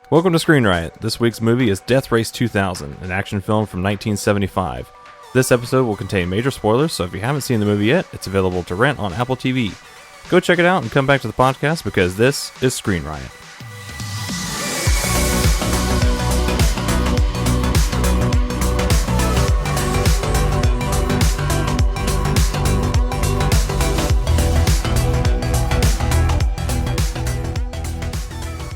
Welcome to Screen Riot. This week's movie is Death Race 2000, an action film from 1975. This episode will contain major spoilers, so if you haven't seen the movie yet, it's available to rent on Apple TV. Go check it out and come back to the podcast because this is Screen Riot.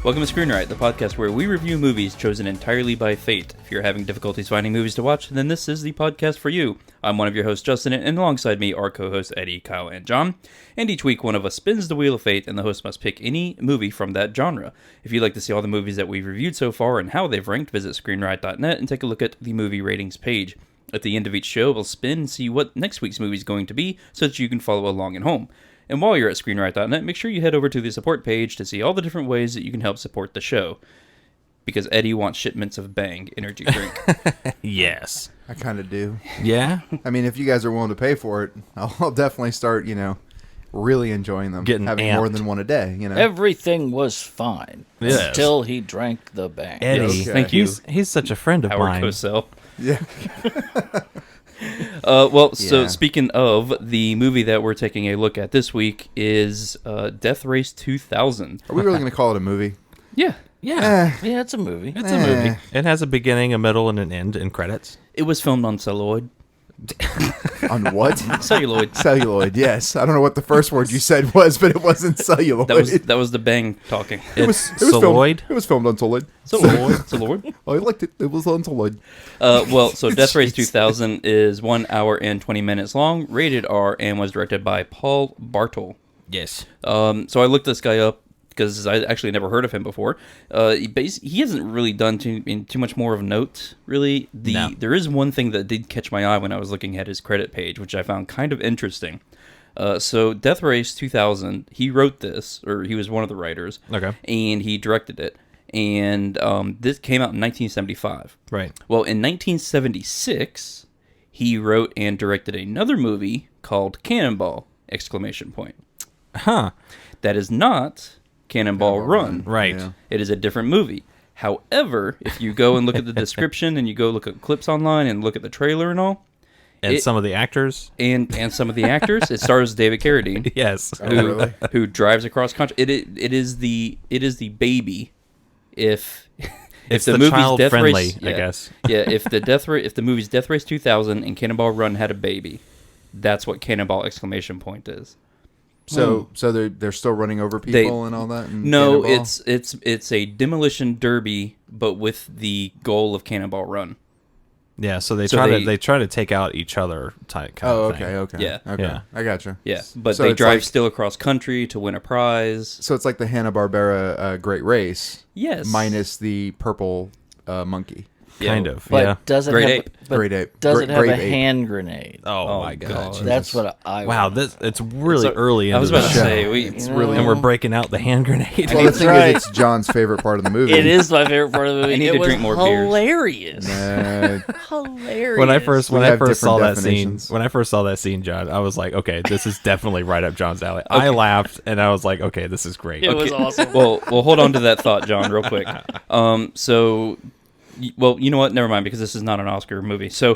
Welcome to Screen Riot, the podcast where we review movies chosen entirely by fate. If you're having difficulties finding movies to watch, then this is the podcast for you. I'm one of your hosts, Justin, and alongside me are co-hosts Eddie, Kyle, and John. And each week, one of us spins the wheel of fate, and the host must pick any movie from that genre. If you'd like to see all the movies that we've reviewed so far and how they've ranked, visit ScreenRiot.net and take a look at the movie ratings page. At the end of each show, we'll spin and see what next week's movie is going to be, so that you can follow along at home. And while you're at ScreenRiot.net, make sure you head over to the support page to see all the different ways that you can help support the show. Because Eddie wants shipments of Bang energy drink. Yes. I kind of do. Yeah? I mean, if you guys are willing to pay for it, I'll definitely start, really enjoying them. Getting having amped. more than one a day, Everything was fine until he drank the Bang. Eddie, Okay. Thank you. He's such a friend of Howard mine. Cosell. Yeah. So Yeah. speaking of, the movie that we're taking a look at this week is Death Race 2000. Are we really going to call it a movie? Yeah. Yeah. Yeah, it's a movie. It's a movie. It has a beginning, a middle, and an end, and credits. It was filmed on celluloid. On what? Celluloid. Celluloid, yes. I don't know what the first word you said was, but it wasn't celluloid. That was the Bang talking. it was celluloid? It was filmed on celluloid. Celluloid. I liked it. It was on celluloid. So Death Race 2000 is 1 hour and 20 minutes long, rated R, and was directed by Paul Bartel. Yes. So I looked this guy up because I actually never heard of him before. He hasn't really done too much more of note, really. There is one thing that did catch my eye when I was looking at his credit page, which I found kind of interesting. So Death Race 2000, he wrote this, or he was one of the writers. Okay. And he directed it. And this came out in 1975. Right. Well, in 1976, he wrote and directed another movie called Cannonball! Huh. That is not Cannonball Run. Right. Yeah. It is a different movie. However, if you go and look at the description and you go look at clips online and look at the trailer and all, And some of the actors. and some of the actors, it stars David Carradine, Yes. who drives across country. It is the baby. If It's the the movie's child Death friendly, Race, I guess. yeah. If the movie's Death Race 2000 and Cannonball Run had a baby, that's what Cannonball! Is. So they're still running over people and all that? And No, Cannonball? it's a demolition derby, but with the goal of Cannonball Run. Yeah, so they So try to take out each other type kind Oh, of thing. okay. Yeah. Okay. Yeah. I gotcha. Yeah, but So they it's drive like- still across country to win a prize. So it's like the Hanna-Barbera Great Race. Yes. Minus the purple monkey. Yeah. Kind of. But yeah. does it Great have, ape. but Great ape. does Great- it have grape a ape. hand grenade? Oh my god. That's what I Wow, want. it's really So, early into I was the about to show. say It's really and we're breaking out the hand grenade. Well, the That's thing right. is, it's John's favorite part of the movie. It is my favorite part of the movie. I need it to was drink more beers. hilarious. Uh, Hilarious. When I first We have saw different that scene, definitions. John, I was like, okay, this is definitely right up John's alley. I laughed and I was like, okay, this is great. It was awesome. Well, hold on to that thought, John, real quick. Well, you know what? Never mind, because this is not an Oscar movie. So,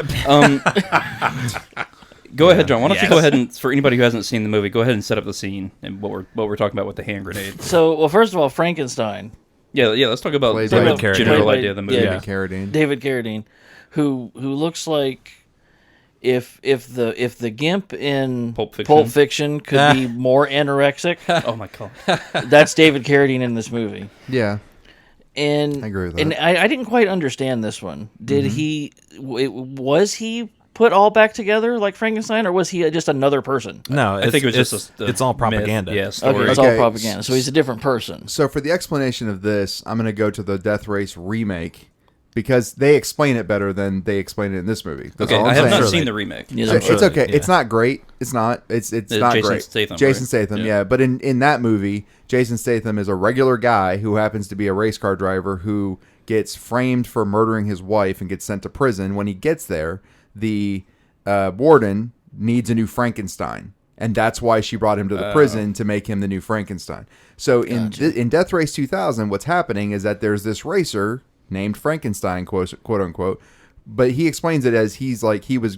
go ahead, John. Why don't you go ahead and, for anybody who hasn't seen the movie, go ahead and set up the scene and what we're talking about with the hand grenade. So, first of all, Frankenstein. Yeah. Let's talk about Played the by Carradine. general Played by- idea of the movie. yeah. Carradine. David Carradine, who looks like if the gimp in Pulp Fiction. could be more anorexic, Oh my god. that's David Carradine in this movie. Yeah. And I agree with And that. I didn't quite understand this one. Did was he put all back together like Frankenstein, or was he just another person? No, I think it was it's, just it's all propaganda. Myth. Yeah, Okay, story. it's Okay. all propaganda. So he's a different person. So for the explanation of this, I'm going to go to the Death Race remake because they explain it better than they explain it in this movie. That's Okay, all I'm I have saying. not seen the remake. Neither It's have I. okay. Yeah. It's not great. It's not. It's not Jason great. Statham, Jason right? Statham, Yeah. yeah. But in that movie, Jason Statham is a regular guy who happens to be a race car driver who gets framed for murdering his wife and gets sent to prison. When he gets there, the warden needs a new Frankenstein. And that's why she brought him to the prison to make him the new Frankenstein. So in Death Race 2000, what's happening is that there's this racer named Frankenstein, quote unquote, but he explains it as he was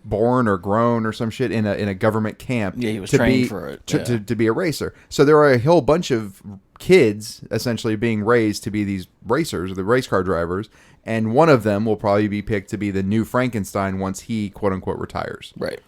born or grown or some shit in a government camp. Yeah, he was trained for it. To be a racer. So there are a whole bunch of kids essentially being raised to be these racers, the race car drivers, and one of them will probably be picked to be the new Frankenstein once he, quote unquote, retires. Right.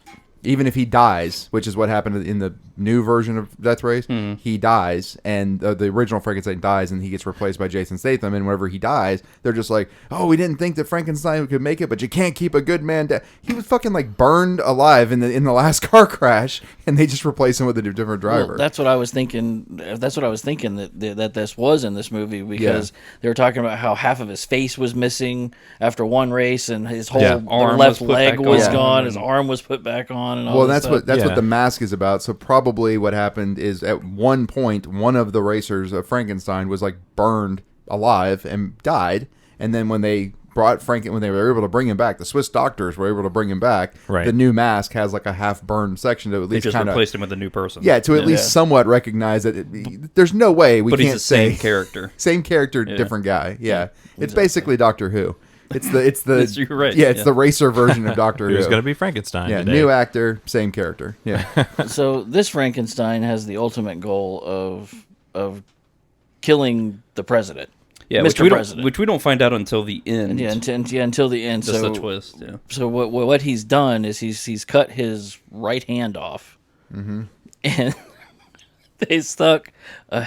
Even if he dies, which is what happened in the new version of Death Race, he dies, and the original Frankenstein dies, and he gets replaced by Jason Statham. And whenever he dies, they're just like, "Oh, we didn't think that Frankenstein could make it, but you can't keep a good man dead." He was fucking like burned alive in the last car crash, and they just replace him with a different driver. Well, that's what I was thinking. That's what I was thinking that this was in this movie, because they were talking about how half of his face was missing after one race, and his whole arm left was put leg back was on. gone. His arm was put back on, and all Well, this that's stuff. what the mask is about. So probably what happened is at one point, one of the racers of Frankenstein was like burned alive and died, and then when they when they were able to bring him back, the Swiss doctors were able to bring him back. Right. The new mask has like a half burned section to at They least just kind of replaced him with a new person. at least somewhat recognize that there's no way we But can't he's the say same character. same character, different guy. Yeah, it's basically Doctor Who. It's the You're right. it's the racer version of Doctor Who. Who's going to be Frankenstein Yeah, today. new actor, same character. Yeah. So this Frankenstein has the ultimate goal of killing the president. Yeah, Mr. President. which we don't find out until the end. Yeah, until the end. Just so a twist. Yeah. So what he's done is he's cut his right hand off, and they stuck a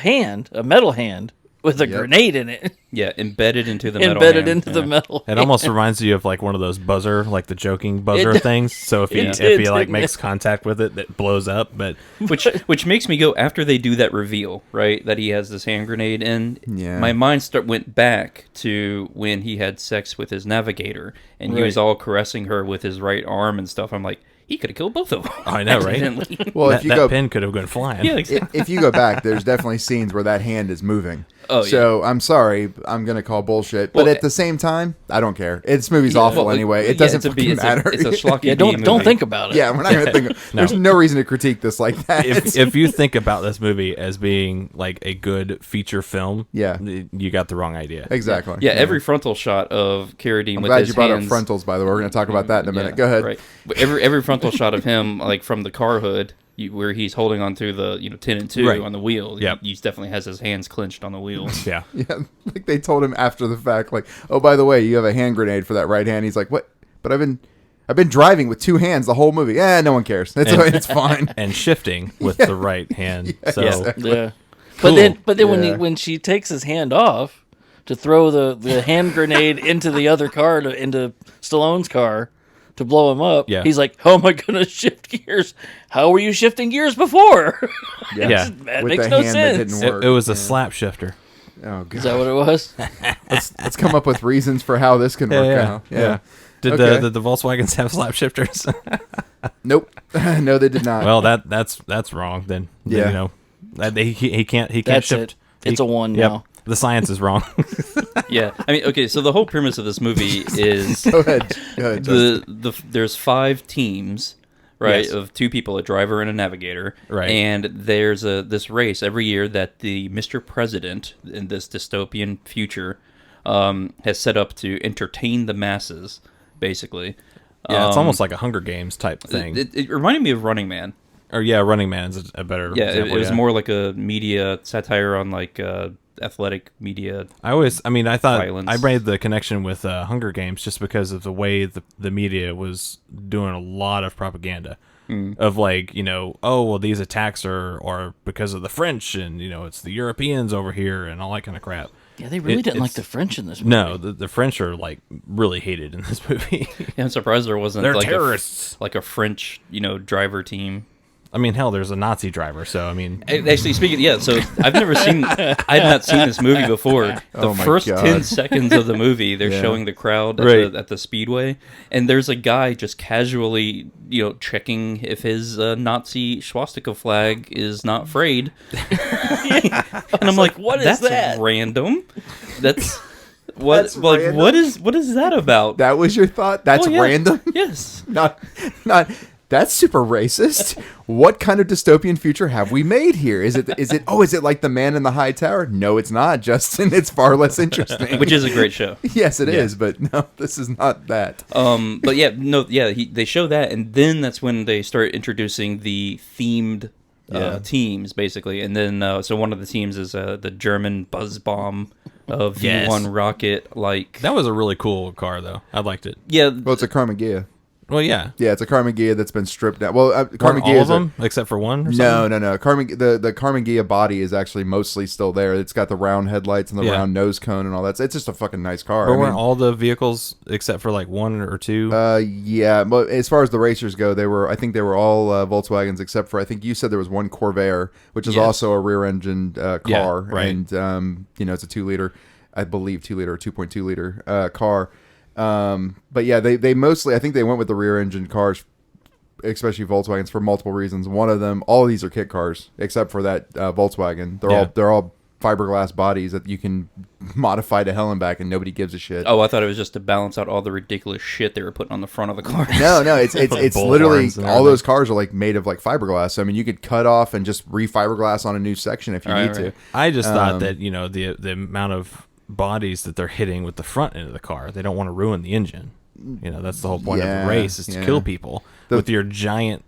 metal hand with a grenade in it, Yeah, embedded into the metal. embedded hand. into the metal. It almost reminds you of like one of those buzzer, like the joking buzzer It- things. So if he it did, like didn't makes it? contact with it, that blows up. But Which makes me go, after they do that reveal, right, that he has this hand grenade in. Yeah. My mind went back to when he had sex with his navigator, and he was all caressing her with his right arm and stuff. I'm like, he could have killed both of them. I know, right? Accidentally. Well, that, that pin could have gone flying. Yeah, exactly. if you go back, there's definitely scenes where that hand is moving. Oh, so I'm sorry, I'm gonna call bullshit, but Well, at the same time, I don't care. This movie's awful well, anyway. It yeah, doesn't fucking matter. It's a schlocky Yeah, B don't movie. think about it. Yeah, we're not gonna think. There's no reason to critique this like that. If you think about this movie as being like a good feature film, Yeah. you got the wrong idea. Exactly. Yeah, every frontal shot of Carradine I'm with glad his you brought hands, up frontals. By the way, we're gonna talk about that in a minute. Go ahead. Right. But every frontal shot of him, like from the car hood, where he's holding onto the 10 and 2 Right. on the wheel. Yep. He definitely has his hands clenched on the wheels. Yeah. Yeah, like they told him after the fact, like, oh, by the way, you have a hand grenade for that right hand. He's like, what? But I've been driving with two hands the whole movie. Yeah, no one cares. It's fine. And shifting with the right hand. So Yeah. Cool. But then Yeah. when she takes his hand off to throw the hand grenade into the other car, into Stallone's car to blow him up, Yeah. he's like, how am I going to shift gears? How were you shifting gears before? Yeah. That With makes the no hand that sense. didn't work. it was a slap shifter. Oh god. Is that what it was? Let's come up with reasons for how this can work out. Yeah. Did Okay. the Volkswagens have slap shifters? Nope. No, they did not. Well, that's wrong. Then Yeah. you know, he can't That's shift. it. It's a one Yep. now. The science is wrong. Yeah, I mean, okay. So the whole premise of this movie is Go ahead. Justin. there's 5 teams, right, Yes. of 2 people, a driver and a navigator, Right. And there's this race every year that the Mr. President in this dystopian future has set up to entertain the masses, basically. Yeah, it's almost like a Hunger Games type thing. It reminded me of Running Man. Or yeah, Running Man is a better Yeah, example. it was more like a media satire on like athletic media. I thought violence. I made the connection with Hunger Games just because of the way the media was doing a lot of propaganda of like, oh, well, these attacks are because of the French and, it's the Europeans over here and all that kind of crap. Yeah, they really didn't like it's- the French in this movie. No, the French are like really hated in this movie. Yeah, I'm surprised there wasn't They're like terrorists. like a French, driver team. I mean, hell, there's a Nazi driver, so I mean, Actually, speaking, so I had not seen this movie before. The Oh my first God. 10 seconds of the movie, they're Yeah. showing the crowd Right. at the speedway, and there's a guy just casually, checking if his Nazi swastika flag is not frayed. And I'm like, what is that's that? random. That's what? That's like, random? what is that about? That was your thought? That's Oh, yeah. random? Yes. not That's super racist. What kind of dystopian future have we made here? Is it like The Man in the High Tower? No, it's not, Justin. It's far less interesting. Which is a great show. Yes, it is, but no, this is not that. But yeah, no, yeah, they show that, and then that's when they start introducing the themed teams, basically. And then, so one of the teams is the German buzz bomb V1 rocket. Like That was a really cool car, though. I liked it. Yeah. Well, it's a Carmageia. Well, yeah. Yeah, it's a Carmageia that's been stripped down. Well, Weren't Carmageia all of them, except for one or something? No. The Carmageia body is actually mostly still there. It's got the round headlights and the round nose cone and all that. It's just a fucking nice car. But weren't all the vehicles, except for like one or two? Yeah, but as far as the racers go, I think they were all Volkswagens, except for, I think you said there was one Corvair, which is also a rear-engined car. Yeah, right. And, it's a 2-liter, I believe 2-liter or 2.2-liter car. But yeah, they mostly, I think they went with the rear-engine cars, especially Volkswagens, for multiple reasons. One of them, all of these are kit cars, except for that Volkswagen. They're all fiberglass bodies that you can modify to hell and back, and nobody gives a shit. Oh, I thought it was just to balance out all the ridiculous shit they were putting on the front of the car. No, it's literally bullhorns and all those cars are like made of like fiberglass. So, I mean, you could cut off and just re-fiberglass on a new section if you need to. I just thought that the amount of bodies that they're hitting with the front end of the car, they don't want to ruin the engine. That's the whole point of the race, is to kill people with your giant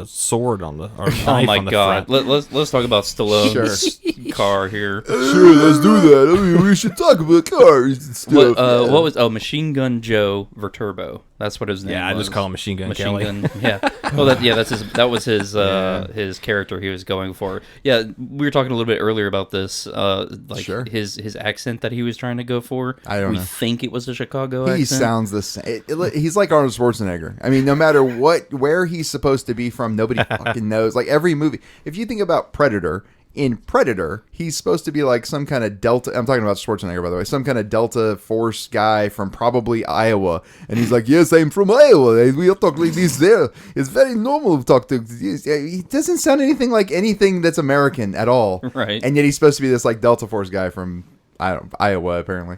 sword on the or knife Oh my on the god! front. Let's talk about Stallone's car here. Sure, let's do that. I mean, we should talk about cars and stuff. What was Machine Gun Joe Viterbo? That's what his name was. Yeah, I just call him Machine Gun Kelly. Yeah. Well, that was his character he was going for. Yeah, we were talking a little bit earlier about this. His accent that he was trying to go for. I don't know. We think it was a Chicago He accent. sounds the same. He's like Arnold Schwarzenegger. I mean, no matter where he's supposed to be from, nobody fucking knows. Like every movie, if you think about Predator. In Predator, he's supposed to be like some kind of Delta. I'm talking about Schwarzenegger, by the way. Some kind of Delta Force guy from probably Iowa, and he's like, "Yes, I'm from Iowa. We all talk like this. There, it's very normal to talk to." He doesn't sound anything like anything that's American at all, right? And yet he's supposed to be this like Delta Force guy from Iowa, apparently.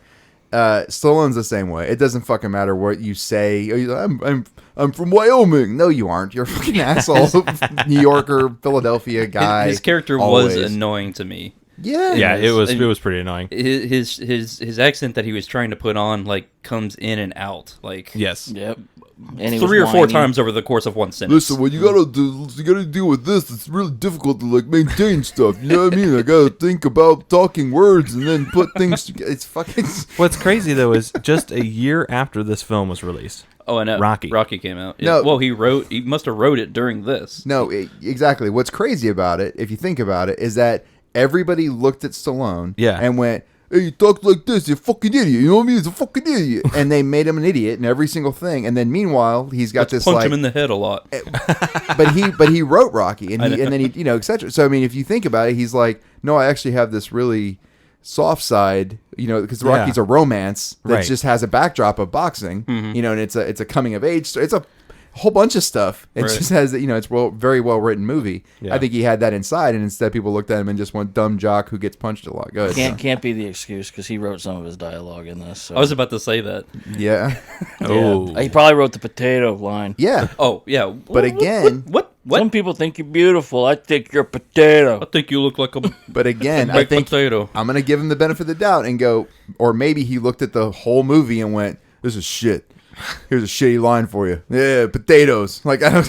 Stallone's the same way. It doesn't fucking matter what you say. I'm from Wyoming. No, you aren't. You're a fucking asshole. New Yorker, Philadelphia guy. His character was annoying to me. Yeah, it was pretty annoying. His accent that he was trying to put on comes in and out yes. Yep. And 3 or 4 times over the course of one sentence. Listen, what you gotta deal with this. It's really difficult to maintain stuff. You know what I mean? I gotta think about talking words and then put things together. It's fucking. What's crazy though is just a year after this film was released. Oh, I know. Rocky came out. No. Well, he must have wrote it during this. No, exactly. What's crazy about it, if you think about it, is that everybody looked at Stallone and went, "Hey, you talk like this, you're a fucking idiot. You know what I mean? He's a fucking idiot." And they made him an idiot in every single thing. And then meanwhile, he's got this punch him in the head a lot. but he wrote Rocky, and then he etc. So I mean, if you think about it, he's like, "No, I actually have this really soft side, because Rocky's a romance that just has a backdrop of boxing, and it's a coming of age. So it's a whole bunch of stuff. It just has it's very well written movie. Yeah. I think he had that inside, and instead people looked at him and just went dumb jock who gets punched a lot. Go ahead. Can't be the excuse because he wrote some of his dialogue in this. So. I was about to say that. Yeah. Oh. He probably wrote the potato line. Yeah. Oh yeah. But again, what? Some people think you're beautiful. I think you're a potato. I think you look like a. But again, I think potato. I'm gonna give him the benefit of the doubt and go, or maybe he looked at the whole movie and went, "This is shit. Here's a shitty line for you. Yeah, potatoes. Like, I don't.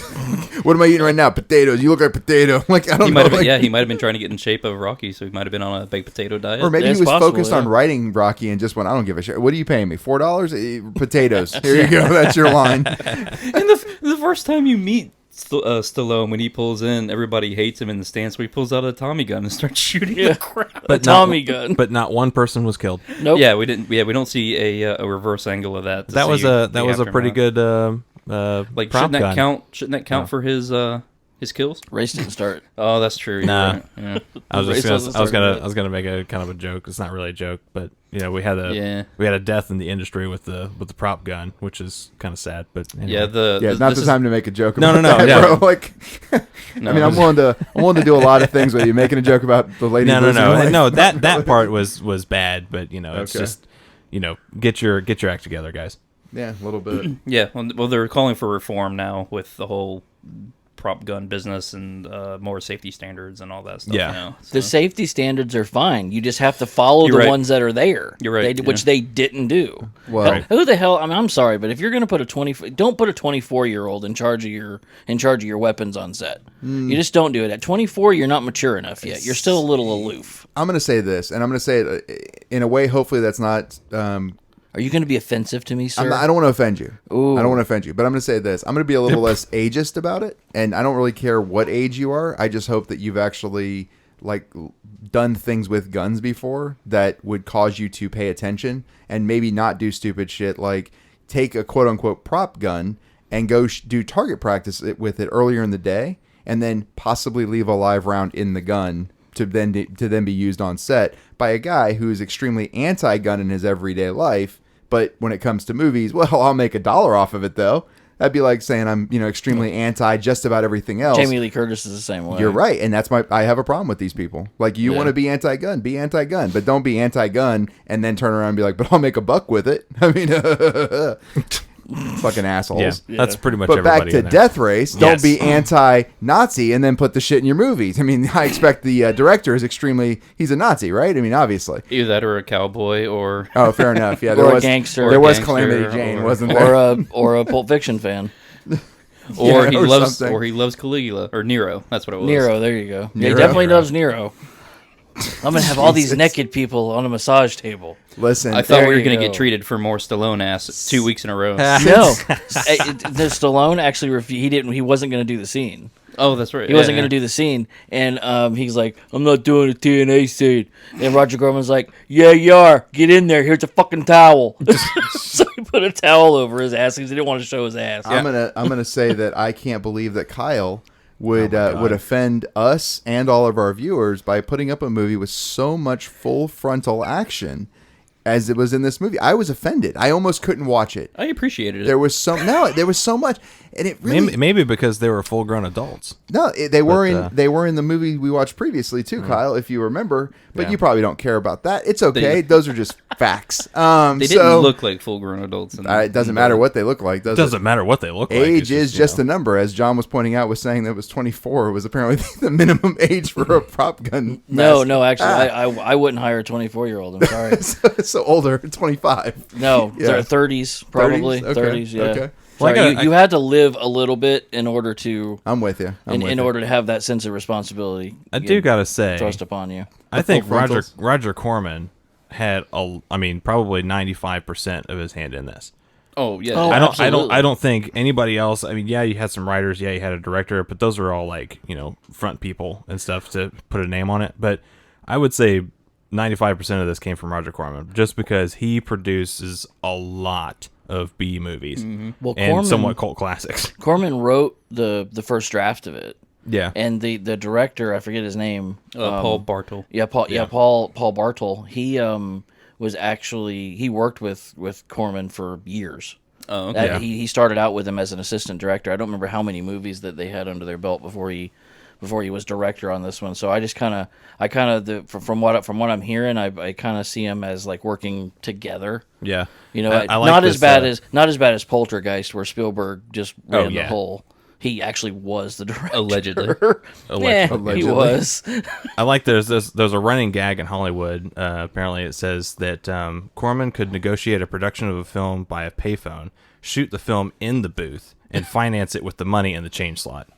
What am I eating right now? Potatoes. You look like potato. Like, I don't know. He might have been trying to get in shape of Rocky, so he might have been on a baked potato diet. Or maybe he was focused on writing Rocky and just went, "I don't give a shit. What are you paying me? $4? Potatoes. Here you go. That's your line." And the first time you meet Stallone, when he pulls in, everybody hates him in the stands, so he pulls out a Tommy gun and starts shooting the crowd. But Tommy gun. But not one person was killed. Nope. Yeah, we didn't. Yeah, we don't see a reverse angle of that. That was a pretty good shouldn't that count? Shouldn't that count for his kills? Race didn't start. Oh, that's true. Nah. Right. Yeah. I was gonna make a kind of a joke. It's not really a joke, but we had a death in the industry with the prop gun, which is kind of sad. But anyway. Not the time to make a joke about No, that, yeah. bro. Like, I mean, I'm willing to do a lot of things with you. Making a joke about the lady. No. That part was bad, but it's just get your act together, guys. Yeah, a little bit. Yeah, well, they're calling for reform now with the whole prop gun business and more safety standards and all that stuff. Yeah. You know, so. The safety standards are fine. You just have to follow You're the right. ones that are there. You're right, Which they didn't do. Well- Hell, who the hell? I mean, I'm sorry, but if you're going to put don't put a 24-year-old in charge of your weapons on set. You just don't do it. At 24, you're not mature enough yet. You're still a little aloof. I'm going to say this, and I'm going to say it in a way, hopefully that's not... Are you going to be offensive to me, sir? I don't want to offend you. Ooh. I don't want to offend you, but I'm going to say this. I'm going to be a little less ageist about it, and I don't really care what age you are. I just hope that you've actually done things with guns before that would cause you to pay attention and maybe not do stupid shit like take a quote-unquote prop gun and go do target practice with it earlier in the day and then possibly leave a live round in the gun to then be used on set by a guy who is extremely anti-gun in his everyday life. But when it comes to movies, well, I'll make $1 off of it, though. That'd be like saying I'm, extremely anti just about everything else. Jamie Lee Curtis is the same way. You're right, and I have a problem with these people. Like, you want to be anti-gun, but don't be anti-gun and then turn around and be like, but I'll make $1 with it. I mean, fucking assholes. Yeah, that's pretty much But back everybody to in there. Death Race, don't Yes. be anti-Nazi and then put the shit in your movies. I mean, I expect the director is he's a Nazi, right? I mean, obviously. Either that or a cowboy or... Oh, fair enough. Yeah, Or a gangster. There Or a was gangster, Calamity Jane, wasn't there? or a Pulp Fiction fan. Or he or loves something. or he loves Caligula or Nero. That's what it was. Nero, there you go. Yeah, he Nero. definitely loves Nero. I'm gonna have all these naked people on a massage table. Listen, I thought There we were you going to go. get treated for more Stallone ass 2 weeks in a row. No, the Stallone actually he wasn't gonna do the scene. Oh, that's right. He wasn't going to do the scene, and he's like, "I'm not doing a TNA scene." And Roger Corman's like, "Yeah, you are. Get in there. Here's a fucking towel." So he put a towel over his ass because he didn't want to show his ass. I'm gonna say that I can't believe that Kyle would offend us and all of our viewers by putting up a movie with so much full frontal action as it was in this movie. I was offended. I almost couldn't watch it. I appreciated it. There was so much, and it really Maybe because they were full-grown adults. they were But, they were in the movie we watched previously too, Kyle, if you remember. But Yeah. you probably don't care about that. It's okay. Those are just facts. They didn't look like full-grown adults. It doesn't matter what they look like, does it? Doesn't matter what they look like. Age it's is just a number, as John was pointing out, was saying that it was 24 was apparently the minimum age for a prop gun. No, actually, I wouldn't hire a 24-year-old. I'm sorry. so older, 25. No, Yeah. 30s probably. 30s? Okay. 30s, yeah. Okay. Well, Sorry, I you had to live a little bit in order to I'm with you. in order to have that sense of responsibility. I do gotta say, thrust upon you. I think full frontals. Roger Corman had probably 95% of his hand in this. Oh, yeah. Oh, absolutely. I don't think anybody else. I mean, yeah, you had some writers, yeah, you had a director, but those are all like, front people and stuff to put a name on it. But I would say 95% of this came from Roger Corman, just because he produces a lot of B movies Well, and somewhat cult classics. Corman wrote the first draft of it, Yeah, and the director, I forget his name. Paul Bartle. Paul Bartle. He was actually he worked with Corman for years. Oh, okay. He started out with him as an assistant director. I don't remember how many movies that they had under their belt before he was director on this one. So I just kind of from what I'm hearing, I kind of see him as like working together. yeah. I like not this, as bad as Poltergeist, where Spielberg just ran the yeah. whole. He actually was the director. Allegedly. Yeah, he Allegedly. was. I like there's a running gag in Hollywood. Apparently, it says that Corman could negotiate a production of a film by a payphone, shoot the film in the booth, and finance it with the money in the change slot.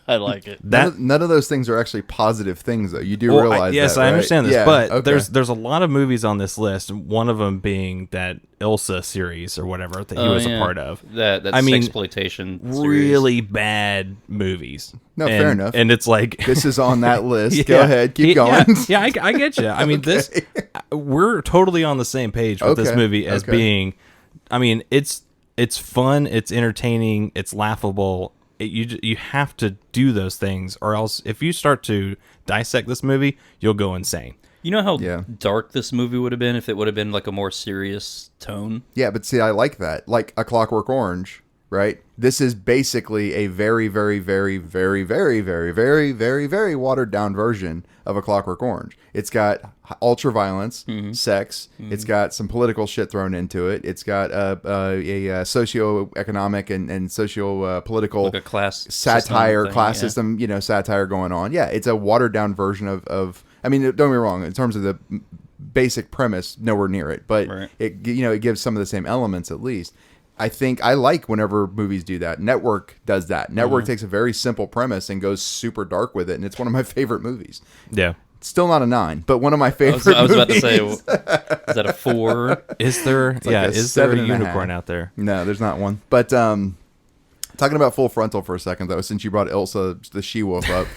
I like it. None of those things are actually positive things, though. You do Well, realize yes, that, I right? understand this, Yeah, but okay. there's a lot of movies on this list. One of them being that Ilsa series or whatever that he was a part of. That I mean, exploitation series. Really bad movies. No, fair enough. And it's like This is on that list. Yeah. Go ahead, keep going. Yeah, I get you. I mean, we're totally on the same page with this Okay, movie as okay. being. I mean, it's fun, it's entertaining, it's laughable. You have to do those things, or else if you start to dissect this movie, you'll go insane. You know how Yeah. dark this movie would have been if it would have been like a more serious tone? Yeah, but see, I like that. Like A Clockwork Orange, right? This is basically a very, very, very, very, very, very, very, very, very watered down version of A Clockwork Orange. It's got ultra violence, sex. It's got some political shit thrown into it. It's got a socio-economic and socio-political like a class satire, system class system, satire going on. Yeah, it's a watered down version of. I mean, don't get me wrong. In terms of the basic premise, nowhere near it, but it gives some of the same elements at least. I think I like whenever movies do that. Network does that. Network takes a very simple premise and goes super dark with it, and it's one of my favorite movies. Yeah. Still not a 9, but one of my favorite I was about to movies. say, is that a 4? Is there? like a is there a 7.5. unicorn out there? No, there's not one. But talking about Full Frontal for a second, though, since you brought Ilsa the she-wolf up.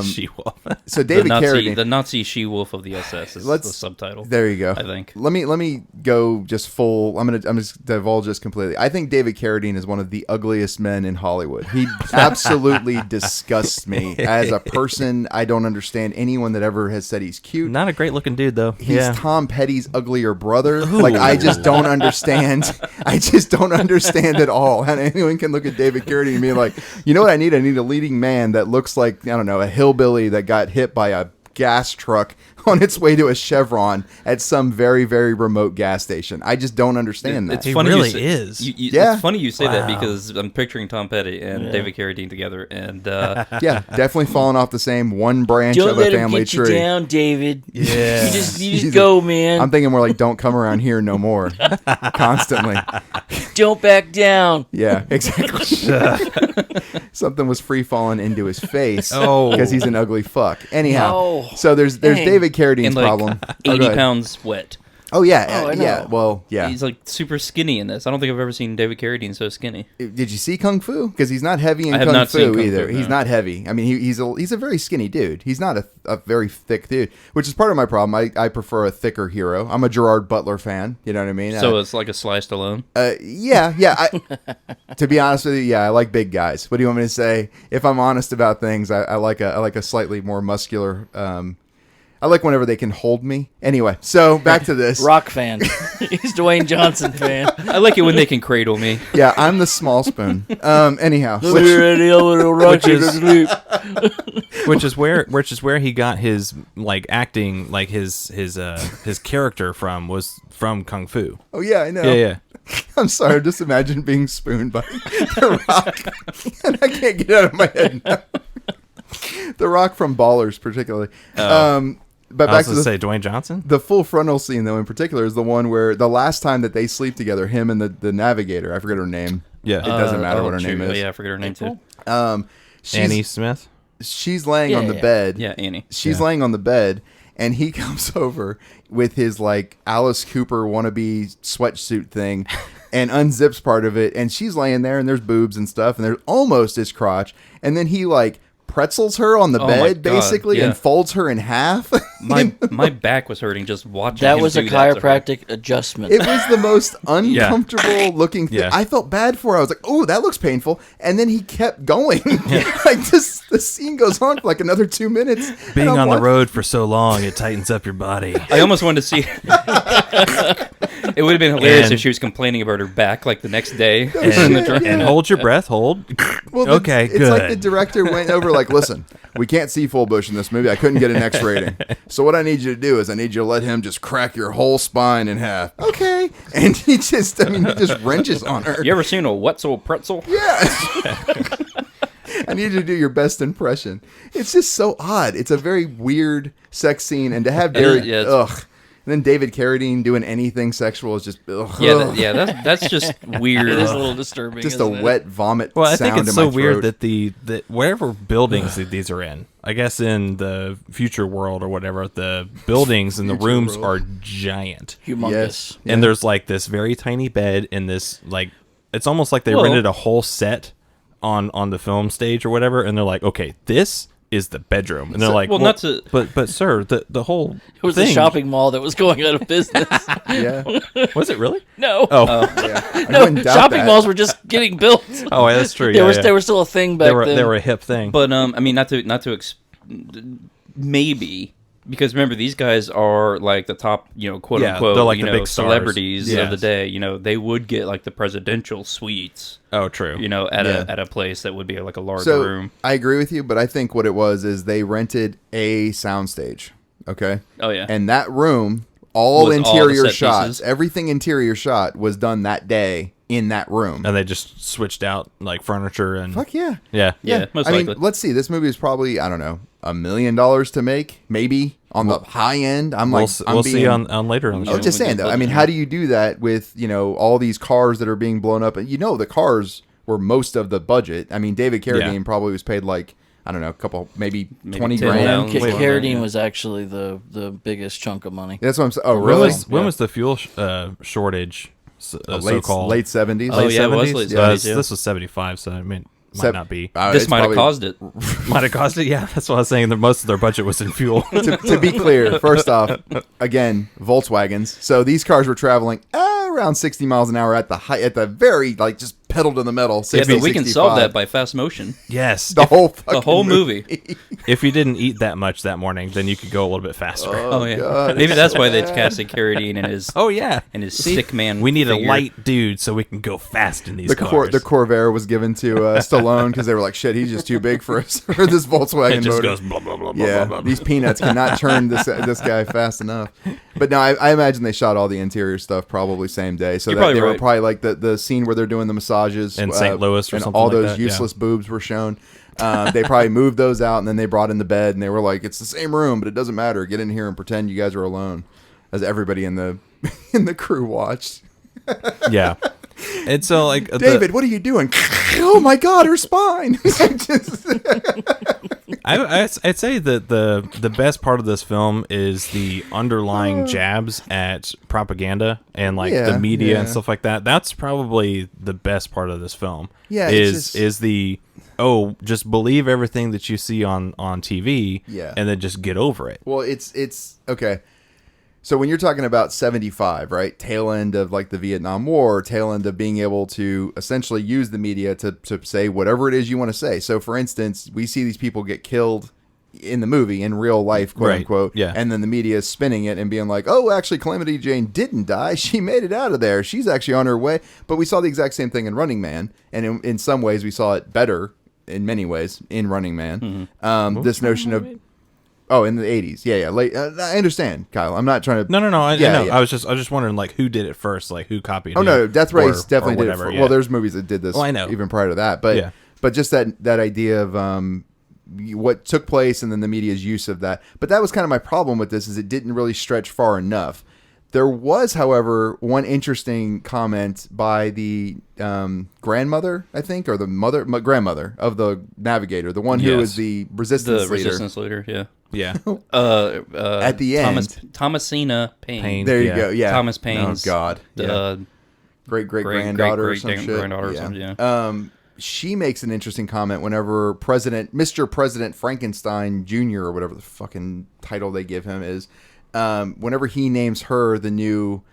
She-wolf. So David Carradine, the Nazi she-wolf of the SS is the subtitle. There you go. I think. Let me go just full. I'm just divulge this completely. I think David Carradine is one of the ugliest men in Hollywood. He absolutely disgusts me as a person. I don't understand anyone that ever has said he's cute. Not a great looking dude though. He's Tom Petty's uglier brother. Like I just don't understand. I just don't understand at all how anyone can look at David Carradine and be like, you know what I need? I need a leading man that looks like, I don't know, a hillbilly that got hit by a gas truck on its way to a Chevron at some very, very remote gas station. I just don't understand that. It's He funny really is. is. It's funny you say that Wow. because I'm picturing Tom Petty and David Carradine together, and Yeah, definitely falling off the same one branch Don't of let a him family get tree. you down, David. Yeah. You just Jesus. go, man. I'm thinking more like, don't come around here no more. Constantly. Don't back down. Yeah, exactly. Something was free falling into his face Oh. because he's an ugly fuck. Anyhow, No. so there's Dang. David Carradine's and like problem. Oh, go 80 ahead. pounds wet. Oh yeah, Oh, I know. yeah. Well, yeah. He's like super skinny in this. I don't think I've ever seen David Carradine so skinny. Did you see Kung Fu? Because he's not heavy in I have Kung not seen Fu Kung either. Fu, He's no. not heavy. I mean, he's a very skinny dude. He's not a very thick dude, which is part of my problem. I prefer a thicker hero. I'm a Gerard Butler fan. You know what I mean? So it's like a Sly Stallone. Yeah. To be honest with you, yeah, I like big guys. What do you want me to say? If I'm honest about things, I like a slightly more muscular. I like whenever they can hold me. Anyway, so back to this. Rock fan. He's Dwayne Johnson fan. I like it when they can cradle me. Yeah, I'm the small spoon. Anyhow, Look at the little rock is- to sleep. which is where he got his like acting, like his character was from Kung Fu. oh yeah, I know. Yeah. I'm sorry. Just imagine being spooned by The Rock, and I can't get it out of my head now. The Rock from Ballers, particularly. But I back was to going to the, say Dwayne Johnson. the full frontal scene, though, in particular, is the one where the last time that they sleep together, him and the navigator. I forget her name. Yeah. It doesn't matter what her name is. Yeah, I forget her name too. Annie Smith. She's laying on the Yeah. bed. Yeah, Annie. She's laying on the bed, and he comes over with his like Alice Cooper wannabe sweatsuit thing and unzips part of it, and she's laying there, and there's boobs and stuff, and there's almost his crotch, and then he like pretzels her on the Oh my bed God, basically yeah. and folds her in half. My back was hurting just watching. That him was a do that to her. chiropractic adjustment. It was the most uncomfortable looking thing. Yeah. I felt bad for her. I was like, oh, that looks painful. And then he kept going. Like the scene goes on for like another 2 minutes. Being And I'm on the watching- road for so long, it tightens up your body. I almost wanted to see. It would have been hilarious And- if she was complaining about her back like the next day. And hold your breath. Hold. Well, Okay, it's like the good. director went over like, listen, we can't see full bush in this movie. I couldn't get an X rating. So what I need you to do is I need you to let him just crack your whole spine in half. Okay. And he just wrenches on her. You ever seen a Wetzel pretzel? I need you to do your best impression. It's just so odd. It's a very weird sex scene, and to have Derek, yeah, it's- ugh. And then David Carradine doing anything sexual is just, ugh. That's just weird. It is a little disturbing. Just a isn't it? wet vomit Well, I sound think it's in so my weird throat. that whatever buildings that these are in, I guess in the future world or whatever, the buildings and the rooms are giant. Humongous. Yes. And there's like this very tiny bed in this, like, it's almost like they Well- rented a whole set on the film stage or whatever, and they're like, okay, this is the bedroom, and they're like, well, not to- but sir, the whole It was thing, a shopping mall that was going out of business. Yeah. was it really? No. Oh, Yeah. I No, wouldn't doubt shopping that. malls were just getting built. oh, yeah, that's true. They Yeah, were still a thing back then. they were a hip thing. But I mean, not to maybe Because remember, these guys are like the top, quote unquote, they're like the big stars. celebrities Yes. of the day. They would get like the presidential suites. Oh, true. At a place that would be like a large So room. I agree with you, but I think what it was is they rented a soundstage. Okay. Oh yeah. And that room, all Was all the interior set shots, pieces? everything interior shot was done that day in that room. And they just switched out like furniture and Fuck yeah. yeah. Yeah, most I likely. mean, let's see. This movie is probably, I don't know, $1 million to make, maybe on the high end. We'll see on later on the I show. was just saying though. I mean, how do you do that with all these cars that are being blown up? And the cars were most of the budget. I mean, David Carradine probably was paid like, I don't know, a couple, maybe 20 10 grand. pounds. Carradine was actually the biggest chunk of money. That's what I'm saying. Oh, really? When was the fuel shortage? So-called late 70s. Oh, yeah, it was late 70s, yeah. This was 75, so I mean, might not be. This it's might have probably- caused it. Might have cost it. Yeah, that's what I was saying. Most of their budget was in fuel. to be clear, first off, again, Volkswagens. So these cars were traveling around 60 miles an hour at the very just pedal to the metal. 60, Yeah, but we can solve 65. that by fast motion. Yes. The whole movie. If you didn't eat that much that morning, then you could go a little bit faster. Oh yeah. God, Maybe it's that's so why they bad. casted Carradine and his Yeah. stick man. We need figure. a light dude so we can go fast in these The cars. the Corvair was given to Stallone because they were like, shit, he's just too big for us for this Volkswagen It just motor. goes blah, blah, blah, blah, Yeah, blah, blah. these peanuts cannot turn this guy fast enough. But no, I imagine they shot all the interior stuff probably same day. So You're that probably they were right. probably like the scene where they're doing the massages In St. Louis or and something all like those that, useless boobs were shown. They probably moved those out and then they brought in the bed and they were like, it's the same room, but it doesn't matter. Get in here and pretend you guys are alone, as everybody in the in the crew watched. Yeah. And so, like, David, what are you doing? Oh my God, her spine. I'd say that the best part of this film is the underlying jabs at propaganda and like Yeah, the media and yeah. stuff like that. That's probably the best part of this film. Yeah, it's just- is the just believe everything that you see on TV, Yeah. and then just get over it. Well, it's okay. So when you're talking about 75, right? Tail end of like the Vietnam War, tail end of being able to essentially use the media to say whatever it is you want to say. So for instance, we see these people get killed in the movie, in real life, quote Right, unquote. yeah. And then the media is spinning it and being like, oh, actually Calamity Jane didn't die. She made it out of there. She's actually on her way. But we saw the exact same thing in Running Man. And in some ways we saw it better in many ways in Running Man. This notion of... Oh, in the 80s. Yeah. Late. I understand, Kyle. I'm not trying to... No. I Yeah, know. yeah. I was just wondering like who did it first, like who copied. Oh, who, no. Death Race or definitely did it. whatever, yeah. Well, there's movies that did this Well, I know. even prior to that. But Yeah. but just that idea of what took place and then the media's use of that. But that was kind of my problem with this, is it didn't really stretch far enough. There was, however, one interesting comment by the grandmother, I think, or the grandmother of the navigator, the one who Yes. was the resistance The leader. resistance leader, yeah. Yeah. At the end, Thomasina Paine. Paine. there you Yeah. go. Yeah, Thomas Paine's. Oh God, Great granddaughter or some shit. granddaughter or something, yeah. She makes an interesting comment whenever Mr. President Frankenstein Jr. or whatever the fucking title they give him is, whenever he names her the new,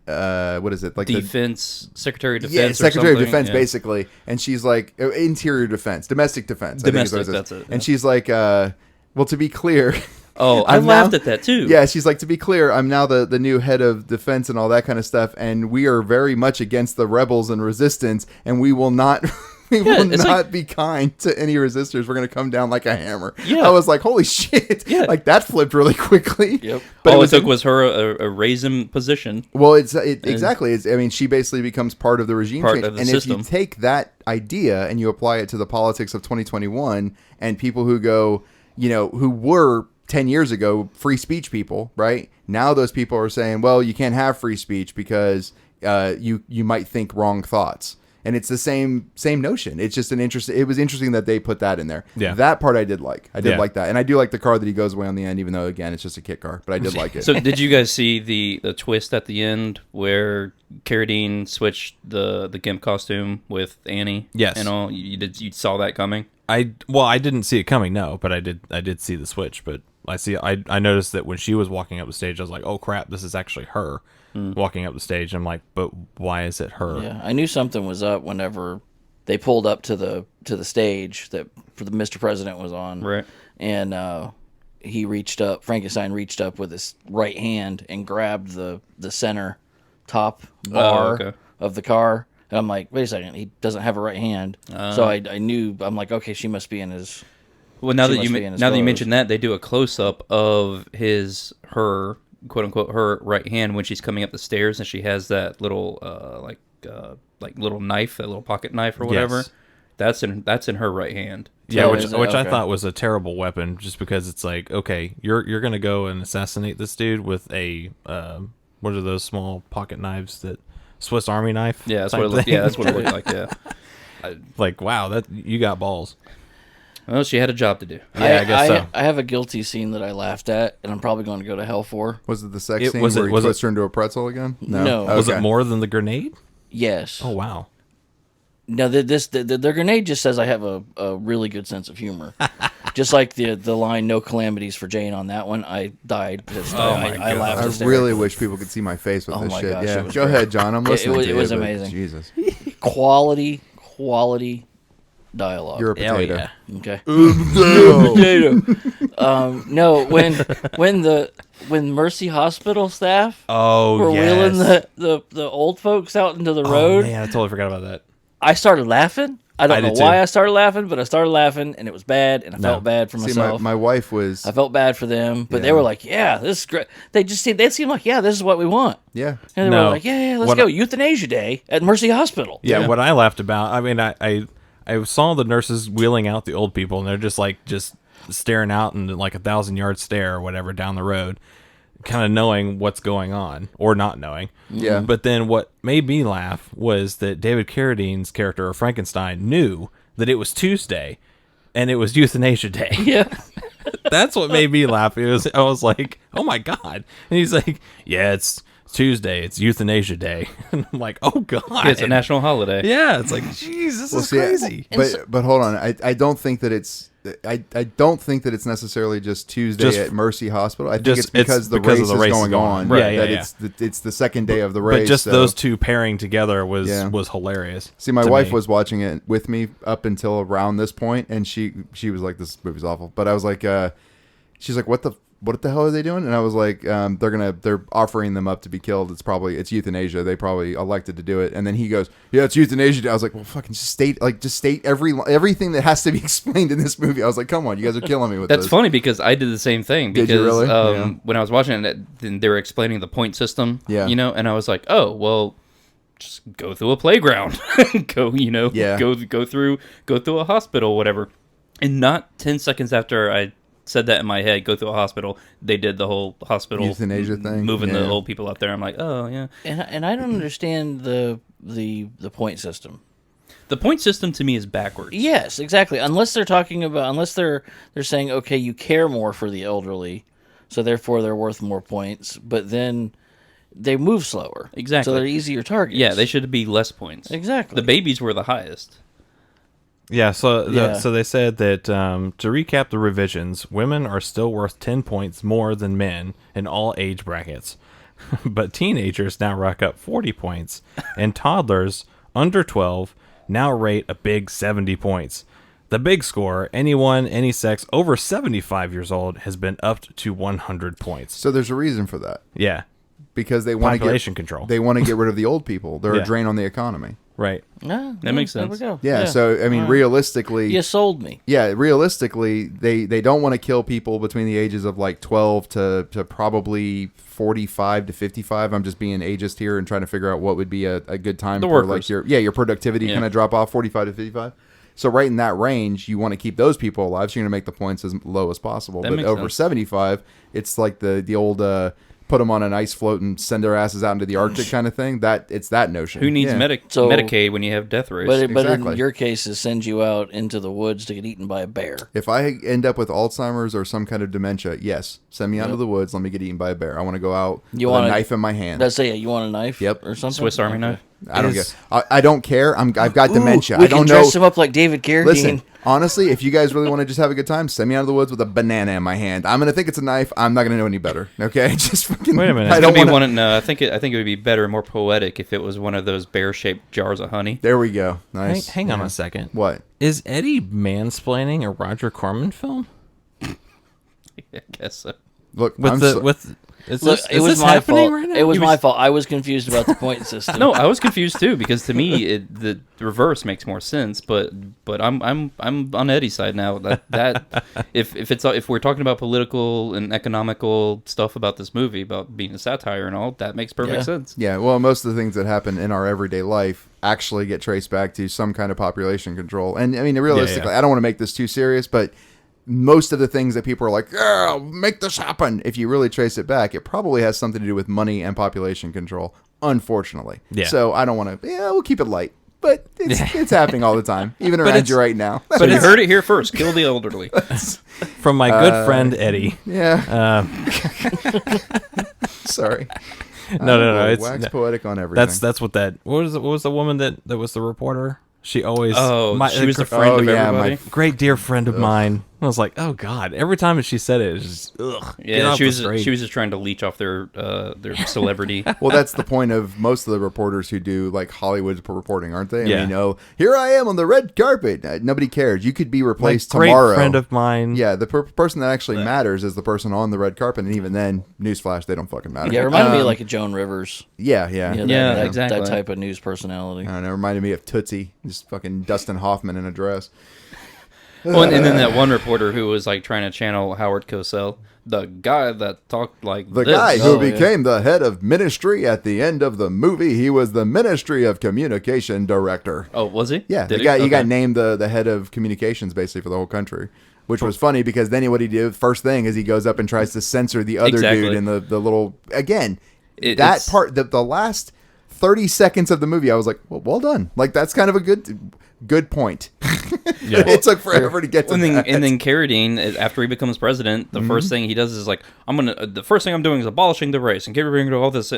what is it? Like Secretary of Defense. yeah, or Secretary of something, Defense, yeah. basically. And she's like, interior defense, domestic defense. I think is what Domestic, it is. that's it, And yeah. she's like, well, to be clear... Oh, I I'm laughed now- at that too. Yeah, she's like, to be clear, I'm now the new head of defense and all that kind of stuff, and we are very much against the rebels and resistance, and we will not will it's not like- be kind to any resistors. We're going to come down like a hammer. Yeah. I was like, holy shit. Yeah. Like, that flipped really quickly. Yep. But All it took was her a raisin position. Well, exactly. I mean, she basically becomes part of the regime Part change. of the And system. if you take that idea and you apply it to the politics of 2021 and people who go, who were 10 years ago free speech people, right? Now those people are saying, well, you can't have free speech because you might think wrong thoughts. And it's the same notion. It's just it was interesting that they put that in there. Yeah. That part I did like. I did Yeah. like that. And I do like the car that he goes away on the end, even though, again, it's just a kit car. But I did like it. So did you guys see the twist at the end where Carradine switched the GIMP costume with Annie? Yes. And all you saw that coming? I didn't see it coming, no, but I did see the switch. But I noticed that when she was walking up the stage, I was like, oh crap, this is actually her walking up the stage. I'm like, but why is it her? Yeah, I knew something was up whenever they pulled up to the stage that for the Mr. President was on, Right. and Frankenstein reached up with his right hand and grabbed the center top bar of the car. And I'm like, wait a second, he doesn't have a right hand. So I knew, I'm like, okay, she must be in his. Well, now that you mentioned that, they do a close up of her quote unquote her right hand when she's coming up the stairs, and she has that little like little knife, that little pocket knife or whatever. Yes. That's in her right hand. Yeah, which I thought was a terrible weapon, just because it's like, okay, you're gonna go and assassinate this dude with a what are those small pocket knives, that Swiss Army knife? Yeah, that's what it looked. Yeah, that's what it looked like. Yeah, like, wow, that you got balls. Well, she had a job to do. Yeah, I guess so. I have a guilty scene that I laughed at, and I'm probably going to go to hell for. Was it the sex scene where he twists her into a pretzel again? No. Okay. Was it more than the grenade? Yes. Oh, wow. No, the grenade just says I have a really good sense of humor. Just like the line "No calamities for Jane" on that one, I died because I laughed. I really wish people could see my face with this shit. Yeah, go ahead, John. I'm listening to you. It was amazing. Jesus, quality dialogue. You're a potato. Hell yeah. Okay. You're a potato. No, when Mercy Hospital staff were wheeling the old folks out into the road. Oh man, I totally forgot about that. I started laughing. I don't know why I started laughing, but I started laughing, and it was bad, and I felt bad for myself. My wife was. I felt bad for them, but they were like, "Yeah, this is great." They seemed like, "Yeah, this is what we want." Yeah, and they were like, "Yeah, let's go Euthanasia Day at Mercy Hospital." Yeah, what I laughed about. I mean, I saw the nurses wheeling out the old people, and they're just staring out in like 1,000-yard stare or whatever down the road, kind of knowing what's going on or not knowing. Yeah. But then what made me laugh was that David Carradine's character of Frankenstein knew that it was Tuesday and it was Euthanasia Day. Yeah. That's what made me laugh. I was like, oh my God. And he's like, yeah, it's Tuesday, it's Euthanasia Day. And I'm like, oh God. Yeah, it's a national holiday. Yeah, it's like, jeez, this is crazy. But hold on. I don't think that it's I don't think that it's necessarily just Tuesday at Mercy Hospital. I think it's because the race is going on. Right. It's the second day of the race. But just those two pairing together was hilarious. See, my wife was watching it with me up until around this point, and she was like, "This movie's awful." But I was like, she's like, "What the hell are they doing?" And I was like, they're offering them up to be killed. It's euthanasia. They probably elected to do it. And then he goes, yeah, it's euthanasia. I was like, well, fucking just state everything that has to be explained in this movie. I was like, come on, you guys are killing me with this. That's funny because I did the same thing. Because, did you really? When I was watching it, they were explaining the point system. Yeah. And I was like, oh, well, just go through a playground, go through a hospital, whatever. And not 10 seconds after I said that in my head, go through a hospital, they did the whole hospital euthanasia thing, moving the old people out there. I'm like, oh yeah. And I don't understand the point system. The point system to me is backwards. Yes, exactly. Unless they're saying, okay, you care more for the elderly, so therefore they're worth more points, but then they move slower. Exactly. So they're easier targets. Yeah, they should be less points. Exactly. The babies were the highest. Yeah, so they said that, to recap the revisions, women are still worth 10 points more than men in all age brackets. But teenagers now rack up 40 points, and toddlers under 12 now rate a big 70 points. The big score, anyone, any sex over 75 years old, has been upped to 100 points. So there's a reason for that. Yeah. Because they want population control. They want to get rid of the old people. They're a drain on the economy. Right. Yeah, that makes sense. There we go. Yeah, so I mean, realistically, you sold me. Yeah, realistically, they don't want to kill people between the ages of like 12 to probably 45 to 55. I'm just being ageist here and trying to figure out what would be a good time for like your productivity kind of drop off 45 to 55. So right in that range, you want to keep those people alive. So you're going to make the points as low as possible. But over 75, it's like the old put them on an ice float and send their asses out into the Arctic kind of thing. It's that notion. Who needs Medicaid when you have death race? But in your case, it sends you out into the woods to get eaten by a bear. If I end up with Alzheimer's or some kind of dementia, yes, send me out into the woods. Let me get eaten by a bear. I want to go out with a knife in my hand. Let's say you want a knife? Yep. Or something? Swiss Army knife? I don't care. I've got dementia. We I don't can dress him up like David Carradine. Listen, honestly, if you guys really want to just have a good time, send me out of the woods with a banana in my hand. I'm gonna think it's a knife. I'm not gonna know any better. Okay, just fucking wait a minute. I think it would be better, more poetic if it was one of those bear-shaped jars of honey. There we go. Nice. Hang on a second. What is Eddie mansplaining a Roger Corman film? I guess so. Look, It was my fault. Right now? It was my fault. I was confused about the point system. No, I was confused too because to me the reverse makes more sense. But I'm on Eddie's side now. That if we're talking about political and economical stuff about this movie, about being a satire and all, that makes perfect sense. Yeah, well, most of the things that happen in our everyday life actually get traced back to some kind of population control. And I mean, realistically, I don't want to make this too serious, but most of the things that people are like, yeah, make this happen, if you really trace it back, it probably has something to do with money and population control, unfortunately. Yeah. So I don't want to, we'll keep it light. But it's happening all the time, even around you right now. But you heard it here first. Kill the elderly. From my good friend Eddie. Yeah. Sorry. No. It's wax poetic on everything. That's what that. What was the woman that was the reporter? She always. She was the friend of everybody. My great dear friend of mine. I was like, oh god. Every time she said it, it's just ugh. Yeah, she was just trying to leech off their celebrity. Well, that's the point of most of the reporters who do like Hollywood reporting, aren't they? Yeah. I mean, here I am on the red carpet. Nobody cares. You could be replaced My tomorrow. great friend of mine. Yeah, the person that actually matters is the person on the red carpet, and even then, newsflash, they don't fucking matter. Yeah, it reminded me of like a Joan Rivers. Yeah. Exactly. That type of news personality. I don't know, it reminded me of Tootsie, just fucking Dustin Hoffman in a dress. Well, and then that one reporter who was like trying to channel Howard Cosell, the guy that talked like the this. guy who became the head of ministry at the end of the movie. He was the Ministry of Communication director. Oh, was he? Yeah, he got named the head of communications basically for the whole country, which was funny because then what he did first thing is he goes up and tries to censor the other dude in the little that part the last 30 seconds of the movie. I was like, well done. Like that's kind of a good point. Yeah. It took forever to get to that. And then Carradine, after he becomes president, the first thing he does is like, the first thing I'm doing is abolishing the race and getting rid of all this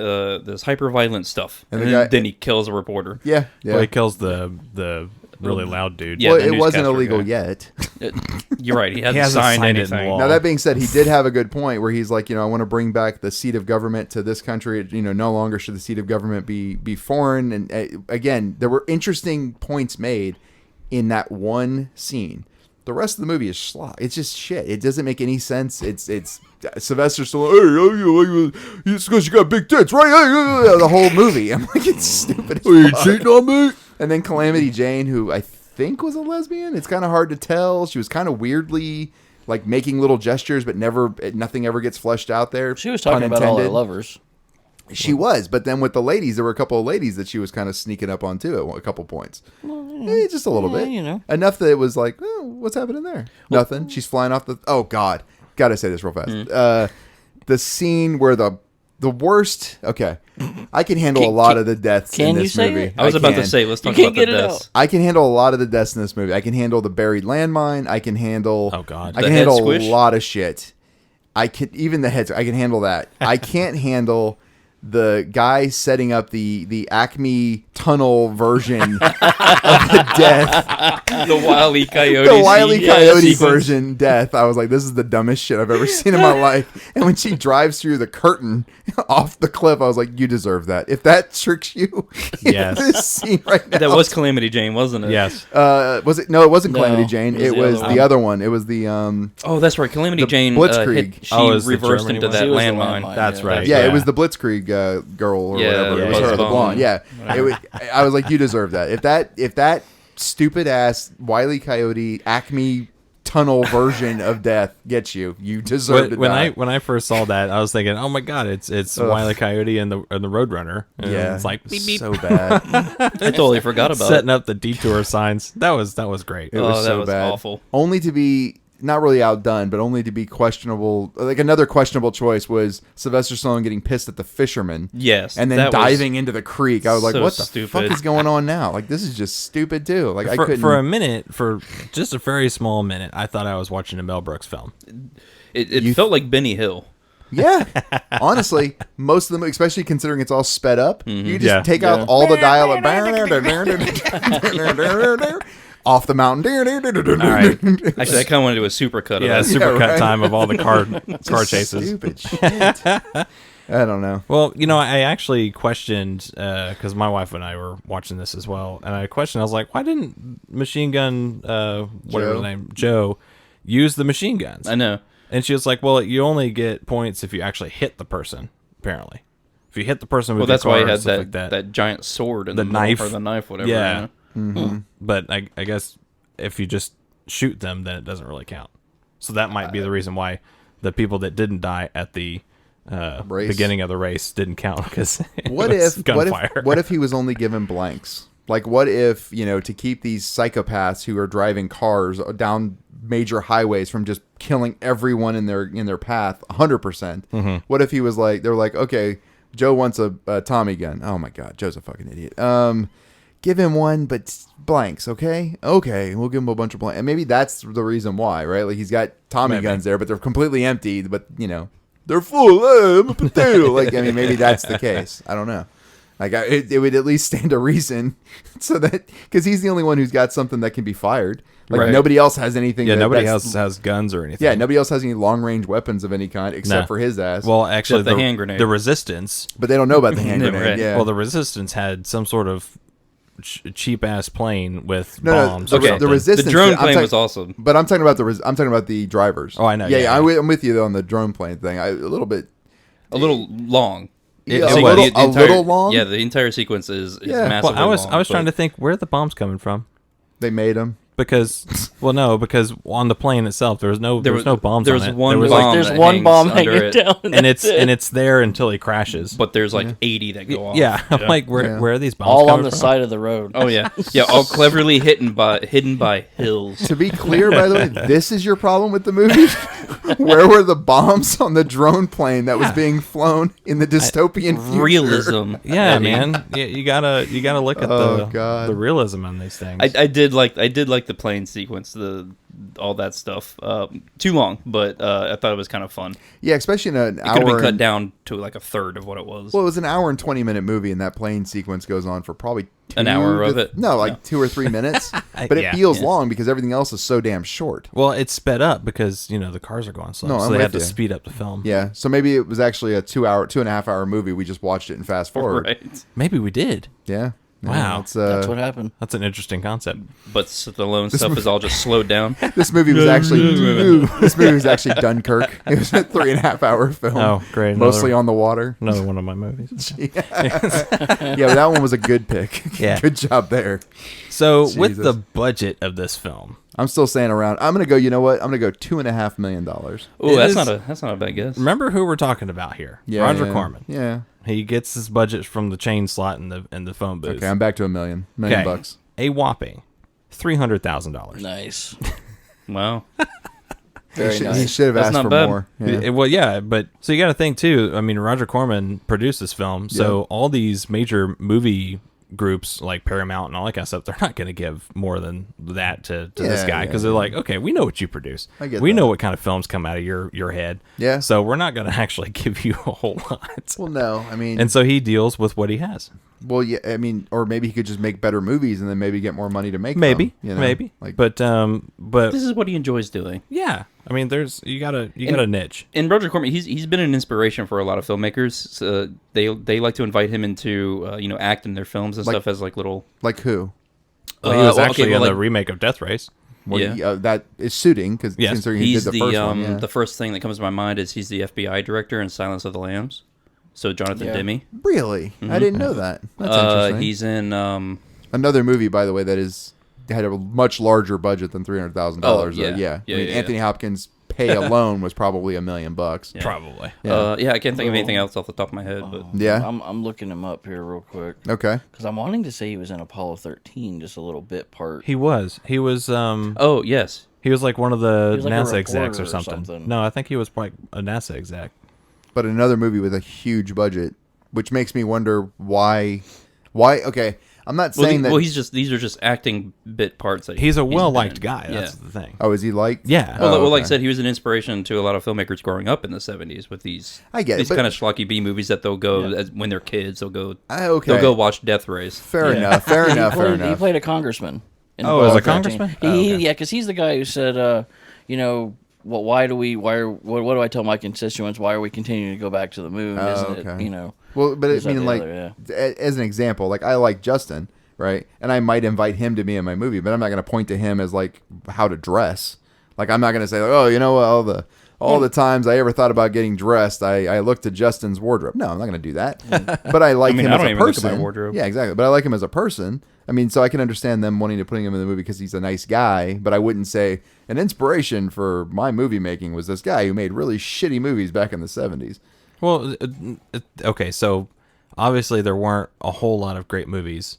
hyper violent stuff. And then he kills a reporter. Yeah. Well, he kills the really loud dude. Yeah, well, it wasn't illegal yet. You're right. He hasn't signed anything. Now that being said, he did have a good point where he's like, I want to bring back the seat of government to this country. No longer should the seat of government be foreign. And again, there were interesting points made in that one scene. The rest of the movie is schlock. It's just shit. It doesn't make any sense. It's Sylvester Stallone. Hey, it's because you got big tits, right? The whole movie. I'm like, it's stupid. Are you cheating on me? And then Calamity Jane, who I think was a lesbian. It's kind of hard to tell. She was kind of weirdly like making little gestures, but nothing ever gets fleshed out there. She was talking about all her lovers. She was, but then with the ladies, there were a couple of ladies that she was kind of sneaking up on too at a couple points. Well, just a little bit. Enough that it was like, oh, what's happening there? Nothing. She's flying off the... Oh, God. Gotta say this real fast. The scene where the worst... Okay. I can handle a lot of the deaths in this movie. It? I was about to say, let's talk about the deaths. I can handle a lot of the deaths in this movie. I can handle the buried landmine. I can handle... Oh, God. I can handle a lot of shit. Even the heads... I can handle that. I can't handle... the guy setting up the Acme tunnel version of the death. The Wile E. Coyote. The Wile E. Coyote version death. I was like, this is the dumbest shit I've ever seen in my life. And when she drives through the curtain off the cliff, I was like, you deserve that. If that tricks you in this scene right now. That was Calamity Jane, wasn't it? Yes. Was it? No, it wasn't Calamity Jane. It was the other one. It was the... oh, that's right. Calamity Jane... Blitzkrieg. She reversed into that landmine. That's right. Yeah, it was the Blitzkrieg girl or whatever. It was her, the blonde. Yeah. I was like, you deserve that. If that stupid ass Wile E. Coyote Acme tunnel version of death gets you deserve it. When I first saw that, I was thinking, oh my god, it's Wile E. Coyote and the Roadrunner. And it's like beep, beep. So bad. I totally forgot about setting up the detour signs. That was great. It was so bad. Awful. Only to be not really outdone, but only to be questionable. Like another questionable choice was Sylvester Stallone getting pissed at the fisherman. Yes, and then diving into the creek. I was like, so "What the stupid. fuck is going on now? Like this is just stupid too." Like I couldn't for a minute, for just a very small minute, I thought I was watching a Mel Brooks film. It felt like Benny Hill. Yeah, honestly, most of them, especially considering it's all sped up, you just take out all the dialogue. Off the mountain. All right. Actually, I kind of want to do a supercut of that. Supercut time of all the car chases. Stupid shit. I don't know. Well, I actually questioned, because my wife and I were watching this as well, and I questioned, I was like, why didn't Machine Gun, whatever his name, Joe, use the machine guns? I know. And she was like, well, you only get points if you actually hit the person, apparently. If you hit the person with that's your why car he or had stuff that, like that. that giant sword in The the middle, knife. or the knife, whatever. Yeah. You know? But I guess if you just shoot them, then it doesn't really count. So that might be the reason why the people that didn't die at the beginning of the race didn't count, because What if gunfire. what if he was only given blanks? Like, what if, to keep these psychopaths who are driving cars down major highways from just killing everyone in their path 100%? What if he was like, they're like, okay, Joe wants a Tommy gun. Oh my God, Joe's a fucking idiot. Give him one, but blanks, okay? Okay, we'll give him a bunch of blanks. And maybe that's the reason why, right? Like, he's got Tommy guns there, but they're completely empty, but, they're full. Oh, I'm a potato. Like, I mean, maybe that's the case. I don't know. Like, it would at least stand to reason, so that, because he's the only one who's got something that can be fired. Like, Right. nobody else has anything. Yeah, nobody else has guns or anything. Yeah, nobody else has any long range weapons of any kind except for his ass. Well, actually, Except the hand grenade. The Resistance. But they don't know about the hand grenade. Right. Yeah. Well, the Resistance had some sort of cheap ass plane with No, bombs. the, or something. the resistance. The drone I'm plane talking- was awesome. But I'm talking about I'm talking about the drivers. Oh, I know, Yeah, yeah. I'm with you though on the drone plane thing. A little bit. A little long. Yeah, a See, little- the entire- little long? Yeah, the entire sequence is Yeah. massively Well, long. I was trying to think where are the bombs coming from, They made them. because because on the plane itself there was no bombs. There on was it. one There was bomb. like, There's that one hangs bomb under hanging it. down, and that's it. it's there until he crashes. But there's like 80 that go off. yeah, I'm like where are these bombs all coming on the from? side of the road. Oh yeah, yeah, all cleverly hidden by hills. To be clear, by the way, this is your problem with the movie. Where were the bombs on the drone plane that was being flown in the dystopian future? Realism. Yeah, Eddie. man. Yeah, you gotta look at Oh, God. the realism on these things. I did like the plane sequence, all that stuff. Too long, but I thought it was kind of fun. Yeah, especially in an It could have hour. been cut down to like a third of what it was. Well, it was an hour and 20-minute movie, and that plane sequence goes on for probably An hour of it? No, like No. 2 or 3 minutes. But it Yeah. feels long because everything else is so damn short. well, it's sped up because the cars are going slow, No, so I'm they with have to you. speed up the film. Yeah, so maybe it was actually a 2.5 hour movie. We just watched it and fast forward. Right. Maybe we did. Yeah. Wow. It's, That's what happened. That's an interesting concept. But Stallone stuff is all just slowed down. This movie was actually Dunkirk. It was a 3.5 hour film. Oh, great! Mostly on the water. another one of my movies. Yeah, but that one was a good pick. Yeah. Good job there. So, with Jesus. the budget of this film, I'm still saying around. I'm gonna go. You know what? I'm gonna go $2.5 million. Oh, It that's not a bad guess. remember who we're talking about here? Yeah, Roger yeah. Corman. Yeah. He gets his budget from the chain slot in the phone booth. Okay, I'm back to $1 million. $1 million bucks. A whopping $300,000. Nice. Wow. Very He nice. should have That's asked not for bad. more. Yeah. Well, yeah, but so you got to think too. I mean, Roger Corman produced this film, so all these major movie groups like Paramount and all that kind of stuff, they're not going to give more than that to this Yeah, guy because they're like, okay, we know what you produce. I get we that. know what kind of films come out of your head. Yeah. So we're not going to actually give you a whole lot. Well, no. I mean, And so he deals with what he has. well, yeah. I mean, or maybe he could just make better movies and then maybe get more money to make Maybe, them, you know? maybe. Like, But This is what he enjoys doing. yeah, I mean, you got a niche. And Roger Corman, he's been an inspiration for a lot of filmmakers. They like to invite him into act in their films and Like- stuff as like little. like who? Well, he was well, actually okay, well, in the like- remake of Death Race. Well, Yeah. that is suiting because Yes. considering he He's did the first one. Yeah. the first thing that comes to my mind is he's the FBI director in Silence of the Lambs. So Jonathan Yeah. Demme. Really? I didn't know that. That's interesting. He's in. Another movie, by the way, that had a much larger budget than $300,000. Oh, yeah. Yeah. Yeah, I mean, yeah, Anthony Hopkins' pay alone was probably $1 million. Yeah. Probably. I can't think of anything else off the top of my head, but Yeah. I'm looking him up here real quick Okay. because I'm wanting to say he was in Apollo 13, just a little bit part. He was. He was. oh yes, He was like one of the He was like a NASA execs reporter or or something. something. No, I think he was like a NASA exec. But another movie with a huge budget, which makes me wonder why. Okay, I'm not saying that. well, these are just acting bit parts. That He's a been well-liked in. guy. Yeah. That's the thing. Oh, is he liked? Yeah. Well, like I okay. said, he was an inspiration to a lot of filmmakers growing up in the '70s with these. I get it, these but- kind of schlocky B movies that they'll go when they're kids. They'll go. Okay. They'll go watch Death Race. Fair enough. Fair enough. Fair He enough. played a congressman. In Oh, as Apollo a congressman? 13. Oh, okay. Yeah, because he's the guy who said, what do I tell my constituents? Why are we continuing to go back to the moon? Isn't okay. it, Well, but This, I mean, that, the like, other, as an example, like I like Justin, right? And I might invite him to be in my movie, but I'm not going to point to him as like how to dress. Like I'm not going to say, like, oh, you know, all all the times I ever thought about getting dressed, I looked to Justin's wardrobe. No, I'm not going to do that. But I like him I as don't a even look at person. my wardrobe. Yeah, exactly. But I like him as a person. I mean, so I can understand them wanting to put him in the movie because he's a nice guy. But I wouldn't say an inspiration for my movie making was this guy who made really shitty movies back in the 70s. Well, okay, so obviously there weren't a whole lot of great movies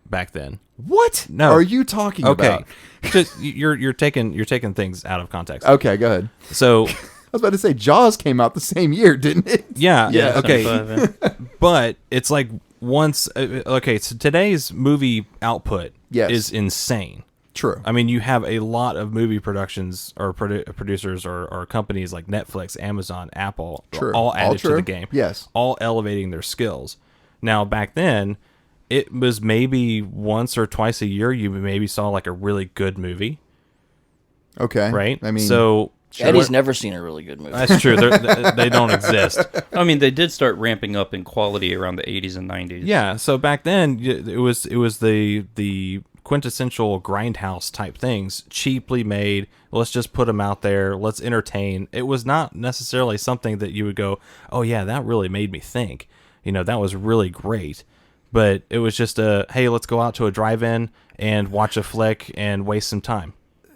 back then. What? No. Are you talking about? Just you're taking things out of context. Okay, go ahead. So I was about to say Jaws came out the same year, didn't it? yeah, okay, 75, yeah. but it's like once okay, so today's movie output Yes. is insane. True. I mean, you have a lot of movie productions or producers or companies like Netflix, Amazon, Apple, True. all added to true. the game. Yes. All elevating their skills. Now, back then, it was maybe once or twice a year you maybe saw like a really good movie, Okay. right? I mean, so Eddie's never seen a really good movie. that's true. They don't exist. I mean, they did start ramping up in quality around the 80s and 90s. Yeah. So back then, it was the quintessential grindhouse type things, cheaply made. Let's just put them out there. Let's entertain. It was not necessarily something that you would go, oh yeah, that really made me think. That was really great. But it was just hey, let's go out to a drive-in and watch a flick and waste some time,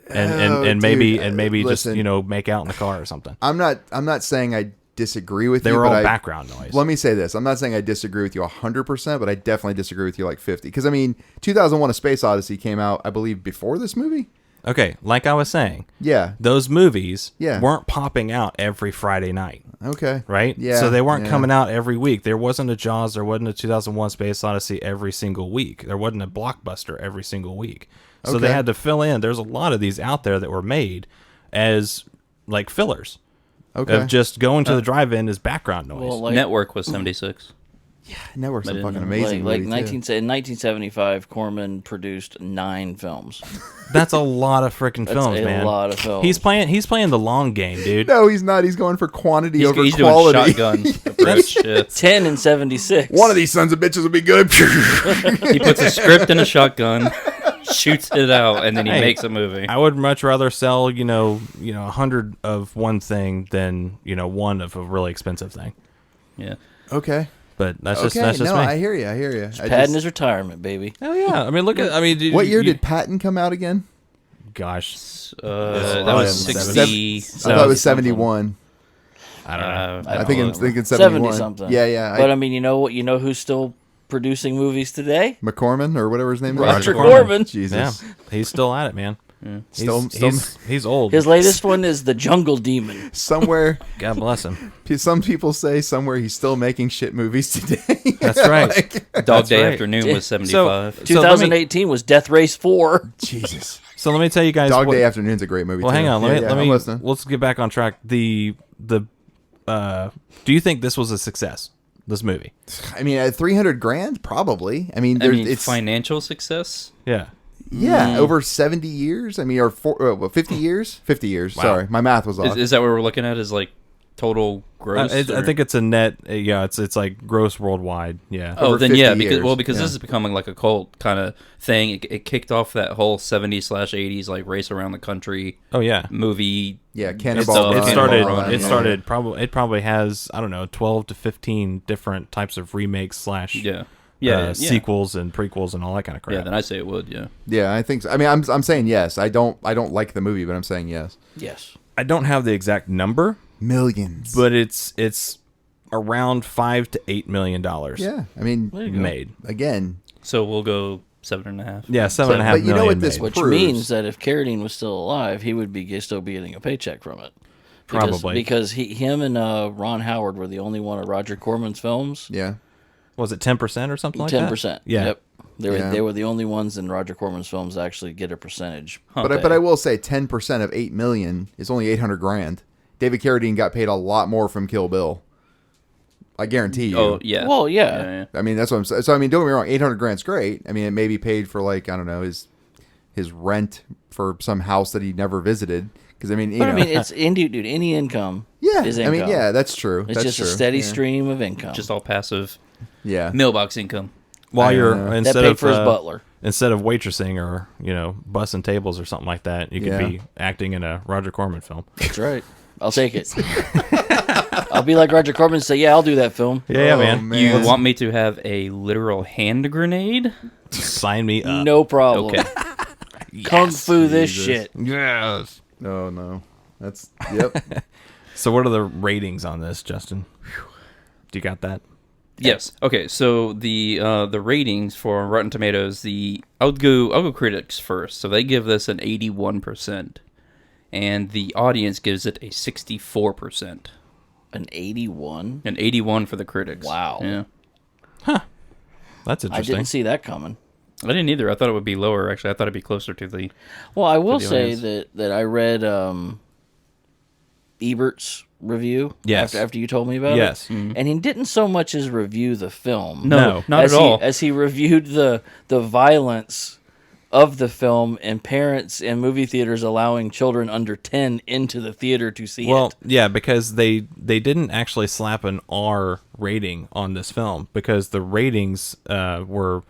and maybe listen. just make out in the car or something. I'm not saying I disagree with They you. were but all I- background noise. Let me say this. I'm not saying I disagree with you 100%, but I definitely disagree with you like 50. Because, I mean, 2001 A Space Odyssey came out, I believe, before this movie? Okay, like I was saying, Yeah. those movies Yeah. weren't popping out every Friday night. Okay. Right? Yeah. So they weren't yeah. coming out every week. There wasn't a Jaws, there wasn't a 2001 Space Odyssey every single week. There wasn't a blockbuster every single week. So they Okay. had to fill in. There's a lot of these out there that were made as like fillers. Okay. Of just going to the drive-in as background noise. Well, like, Network was 76. Network's a But fucking in- amazing like movie, 19, in 1975, Corman produced 9 films. That's a lot of freaking That's films, a man. lot of films. He's playing the long game, dude. No, he's not. He's going for quantity He's, over he's quality. doing shotgun approach shit. 10 and 76. One of these sons of bitches will be good. He puts a script in a shotgun, shoots it out, and then he Hey, makes a movie. I would much rather sell, 100 of one thing than, one of a really expensive thing. Yeah. Okay. But that's Okay. just No, me. I hear you. I hear you. Padding his retirement, baby. Oh yeah. I mean, look at. What year did Patton come out again? Gosh, That probably was 70. 60. I thought it was 71. I don't know. I think it's 71. 70 something. Yeah, yeah. But I mean, you know what? You know who's still producing movies today? McCorman or whatever his name is. Roger Corman. Corman. Jesus. Yeah, he's still at it, man. Still- He's old. His latest one is The Jungle Demon. Somewhere, God bless him. some people say somewhere he's still making shit movies today. That's right. Like, Dog Day right. Afternoon was 75. So 2018 was Death Race 4. Jesus. So let me tell you guys. Dog what- Day Afternoon's a great movie. Well, too. hang on. Yeah, Let I'm me. listening. Let's get back on track. Do you think this was a success? This movie? I mean, at $300,000, probably. I mean, it's financial success? Yeah. yeah, over 70 years. I mean, or 50 years. 50 years. Wow. Sorry, my math was off. Is that what we're looking at? Is like total gross? I or- think it's a net. Yeah, it's like gross worldwide. Yeah. Oh, over then 50 yeah, years. because Yeah. this is becoming like a cult kind of thing. It kicked off that whole 70s/80s like race around the country Oh yeah. movie. Yeah, It Cannonball Run. started. Run, It yeah. started. Probably. It probably has. I don't know. 12 to 15 different types of remakes slash. Yeah, sequels and prequels and all that kind of crap. Yeah, then I say it would. Yeah, Yeah, I think so. I mean, I'm saying yes. I don't like the movie, but I'm saying yes. Yes. I don't have the exact number, Millions. but it's around $5 to $8 million. yeah, I mean, made. again, so we'll go 7.5. Yeah, $7.5 but you know million what this made. Which proves- means that if Carradine was still alive, he would still be getting a paycheck from it. Probably. Because him and Ron Howard were the only one of Roger Corman's films. yeah. Was it 10% or something like that? 10%. Yeah. Yep. Yeah. They were the only ones in Roger Corman's films that actually get a percentage. But I will say 10% of 8 million is only $800,000. David Carradine got paid a lot more from Kill Bill. I guarantee you. Oh yeah. Well, yeah. I mean, that's what I'm saying. So I mean, don't get me wrong, $800,000's great. I mean, it may be paid for like, I don't know, his rent for some house that he never visited. Because I mean, you But know, I mean, it's any income. yeah. is I income. mean, yeah, that's true. It's that's just true. a steady Yeah. stream of income. Just all passive Yeah. mailbox income. While I don't you're know. that instead paid of for his butler. instead of waitressing or bussing tables or something like that, you could Yeah. be acting in a Roger Corman film. That's right. I'll take it. I'll be like Roger Corman and say, yeah, I'll do that film. Yeah, man. You want me to have a literal hand grenade? Sign me up. No problem. Okay. Kung fu this Jesus. shit. Yes. Oh no, that's yep. So what are the ratings on this, Justin? Do you got that? Yes. Okay. So the ratings for Rotten Tomatoes, I'll go critics first. So they give this an 81%, and the audience gives it a 64%. An 81? An 81 for the critics. Wow. Yeah. That's I interesting. didn't see that coming. I didn't either. I thought it would be lower. Actually, I thought it'd be closer to the. Well, I will the say audience. that I read Ebert's review. Yes. After you told me about Yes. it. And he didn't so much as review the film. No, not as at all. As he reviewed the violence of the film and parents in movie theaters allowing children under 10 into the theater to see Well, it. yeah, because they didn't actually slap an R rating on this film because the ratings were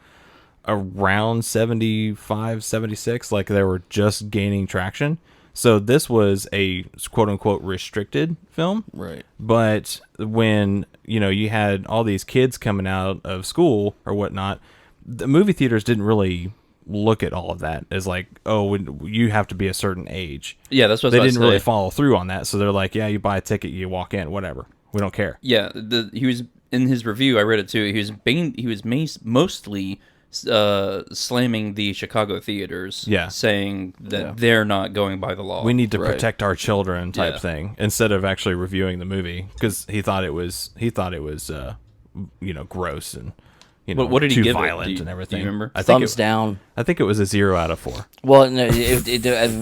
around 75, 76, like they were just gaining traction. So this was a quote-unquote restricted film. Right. But when, you had all these kids coming out of school or whatnot, the movie theaters didn't really look at all of that as like, oh, you have to be a certain age. Yeah, that's what They I was didn't about to really say. follow through on that. So they're like, yeah, you buy a ticket, you walk in, whatever. We don't care. Yeah, he was in his review. I read it too. He was mostly slamming the Chicago theaters. Yeah. saying that they're not going by the law. We need to Right. protect our children type Yeah. thing instead of actually reviewing the movie because he thought it was gross and What did he too give it? violent Do you- and everything. do you remember? I think Thumbs down. I think it was a 0 out of 4. Well, no,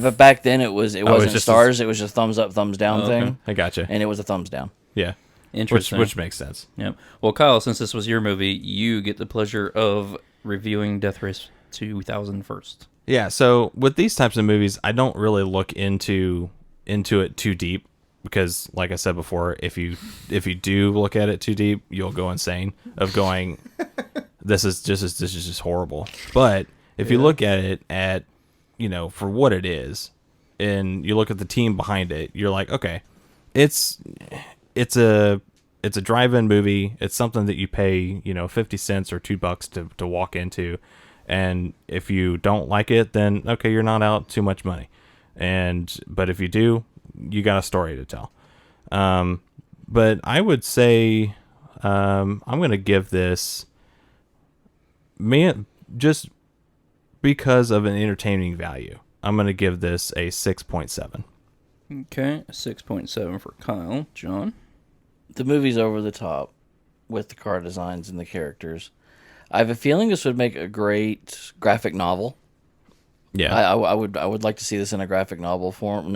but back then it wasn't just stars. It was just thumbs up, thumbs down Oh, okay. thing, I gotcha. and it was a thumbs down. Yeah, Interesting. which makes sense. Yeah. Well, Kyle, since this was your movie, you get the pleasure of reviewing Death Race 2000 first. Yeah, so with these types of movies, I don't really look into it too deep because, like I said before, if you do look at it too deep, you'll go insane of going, this is just horrible. But if you look at it for what it is, and you look at the team behind it, you're like, okay, it's a drive-in movie. It's something that you pay 50 cents or $2 to walk into. And if you don't like it, then okay, you're not out too much money. But if you do, you got a story to tell. But I would say I'm going to give this, just because of an entertaining value, I'm going to give this a 6.7. Okay, a 6.7 for Kyle. John? The movie's over the top with the car designs and the characters. I have a feeling this would make a great graphic novel. Yeah. I would like to see this in a graphic novel form.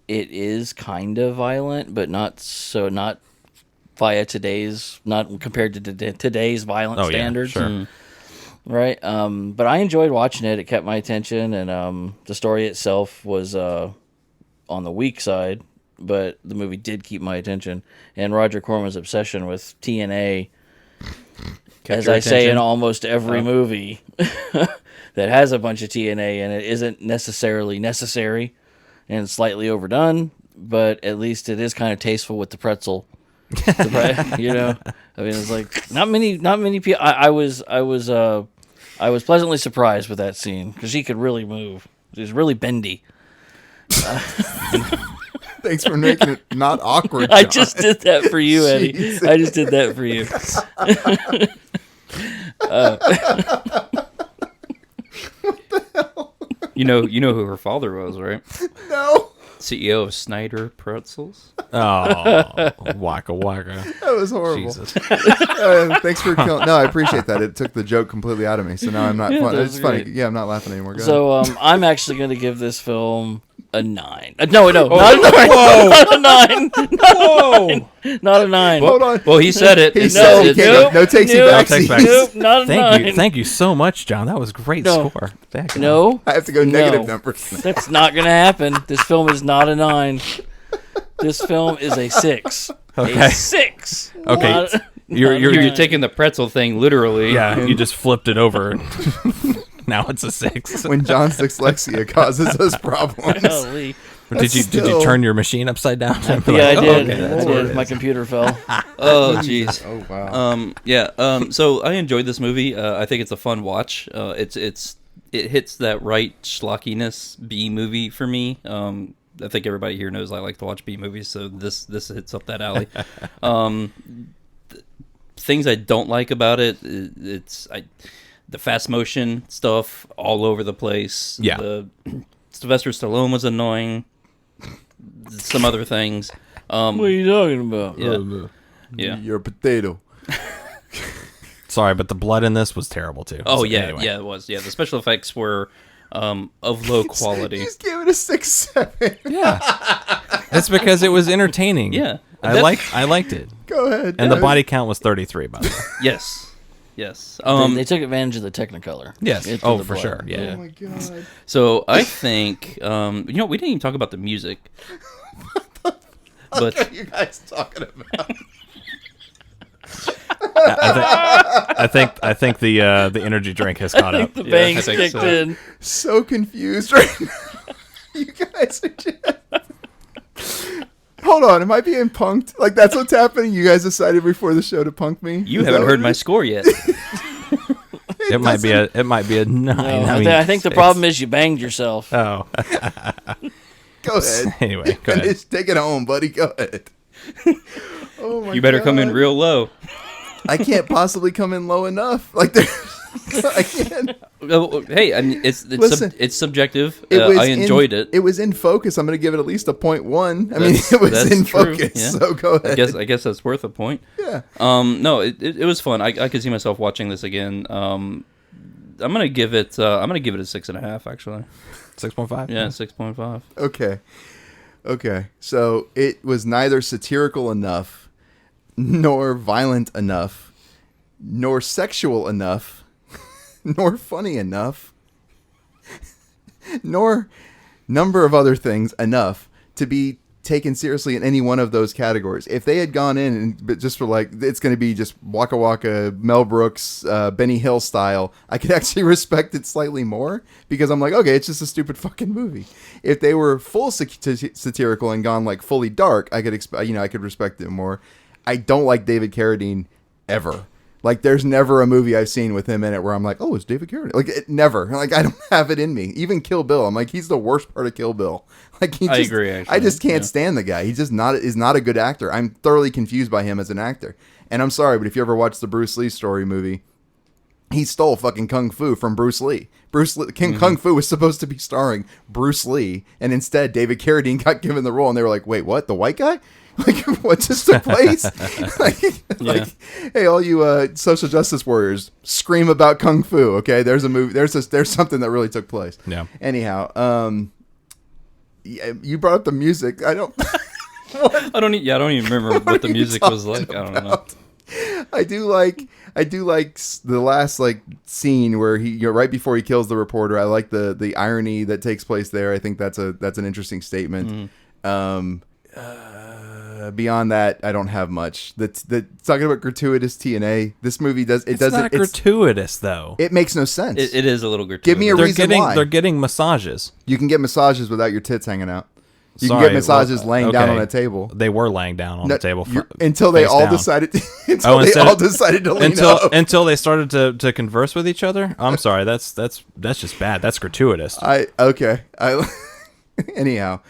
It is kind of violent, but not via not compared to today's violent standards. Yeah, sure. Right. But I enjoyed watching it. It kept my attention, and the story itself was on the weak side, but the movie did keep my attention. And Roger Corman's obsession with TNA, Kept as your I say in attention? almost every movie that has a bunch of TNA and it isn't necessarily necessary and slightly overdone, but at least it is kind of tasteful with the pretzel. I mean, it's like not many people. I was pleasantly surprised with that scene because she could really move. She was really bendy. Thanks for making it not awkward. I John. just did that for you, Eddie. Jesus. I just did that for you. You know who her father was, right? No, CEO of Snyder Pretzels. Oh, waka waka. that was horrible. Jesus. Thanks for killing. No, I appreciate that. It took the joke completely out of me. So now I'm not. Yeah, fun. that It's was funny. great. Yeah, I'm not laughing anymore. Go ahead. So I'm actually going to give this film a 9. No, not a 9. Whoa. Not a 9. Hold on. Well, he said it. He It's- said he it's- can't. No takesy no, backsies. takes Nope, not a 9. Thank you so much, John. That was a great No. score. Thank you. No, I have to go negative numbers. that's not going to happen. This film is not a 9. This film is a 6. Okay. A 6. Okay. Not- You're You're taking the pretzel thing literally. yeah. You just flipped it over. And now it's a 6. When John's dyslexia causes us problems. Golly. Did you turn your machine upside down? Yeah, I did. I did. My computer fell. Oh, jeez. Oh wow. Yeah. So I enjoyed this movie. I think it's a fun watch. It hits that right schlockiness B movie for me. I think everybody here knows I like to watch B movies, so this hits up that alley. Things I don't like about it, the fast motion stuff all over the place. Yeah. Sylvester Stallone was annoying. Some other things. What are you talking about? Yeah. You're a potato. Sorry, but the blood in this was terrible too. Oh So yeah, anyway. yeah, it was. Yeah, the special effects were of low quality. You just gave it a 6-7. Yeah. It's because it was entertaining. Yeah. I liked it. Go ahead. And the guys. body count was 33, by the way. Yes. They took advantage of the Technicolor. Yes. Into Oh, the for blood. sure. Yeah. Oh my god. So I think we didn't even talk about the music. What But are you guys talking about? I think the energy drink has caught up. The bangs I think kicked so. in. So confused right now. You guys are just... Hold on, am I being punked? Like that's what's happening? You guys decided before the show to punk me? you haven't heard my score yet. It might be a 9. No, I mean, I think the problem is you banged yourself. Oh. Go ahead. Anyway, go ahead. Finish. Take it home, buddy. Go ahead. Oh my You better come in God. real low. I can't possibly come in low enough. Like I can't. Oh, hey, I mean, Listen, it's subjective. It was I enjoyed it. It was in focus. I'm going to give it at least a 0.1. I mean, That's- it was that's in true, focus. yeah. So go ahead. I guess that's worth a point. Yeah. No, it was fun. I could see myself watching this again. I'm gonna give it a 6.5 actually. 6.5? Yeah, 6.5. Okay. So it was neither satirical enough, nor violent enough, nor sexual enough, nor funny enough, nor number of other things enough to be taken seriously in any one of those categories. If they had gone in and just for like, it's going to be just Waka Waka, Mel Brooks, Benny Hill style, I could actually respect it slightly more because I'm like, okay, it's just a stupid fucking movie. If they were full satirical and gone like fully dark, I could I could respect it more. I don't like David Carradine ever. Like, there's never a movie I've seen with him in it where I'm like, oh, it's David Carradine. Like, never. Like, I don't have it in me. Even Kill Bill, I'm like, he's the worst part of Kill Bill. Like, I agree, actually. I just can't stand the guy. He's just is not a good actor. I'm thoroughly confused by him as an actor. And I'm sorry, but if you ever watched the Bruce Lee story movie, he stole fucking Kung Fu from Bruce Lee. Kung Fu was supposed to be starring Bruce Lee, and instead David Carradine got given the role, and they were like, wait, what? The white guy? Like, what just took place? like, hey, all you social justice warriors, scream about Kung Fu, okay? There's a movie. There's something that really took place. Yeah. Anyhow, you brought up the music. I don't I don't even remember what the music was like. I don't know. I do like the last like scene where right before he kills the reporter. I like the irony that takes place there. I think that's an interesting statement. Beyond that, I don't have much. Talking about gratuitous TNA, this movie It's not gratuitous though. It makes no sense. It is a little gratuitous. Give me a reason why. They're getting massages. You can get massages without your tits hanging out. You can Sorry, get massages well, laying down okay. on a table. They were laying down on the table until they face all down. decided. Decided to lean until up. until they started to converse with each other. I'm sorry, that's just bad. That's gratuitous. Anyhow,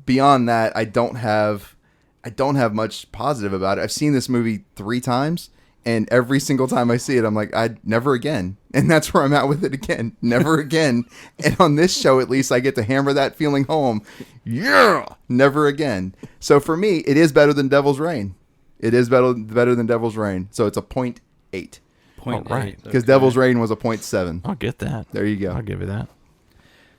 beyond that, I don't have much positive about it. I've seen this movie 3 times, and every single time I see it, I'm like, I'd never again. And that's where I'm at with it again. Never again. And on this show, at least, I get to hammer that feeling home. Yeah, never again. So for me, it is better than Devil's Reign. It is better than Devil's Reign. So it's a 0.8. 0.8. right. Because Devil's Reign was a 0.7. I'll get that. There you go. I'll give you that.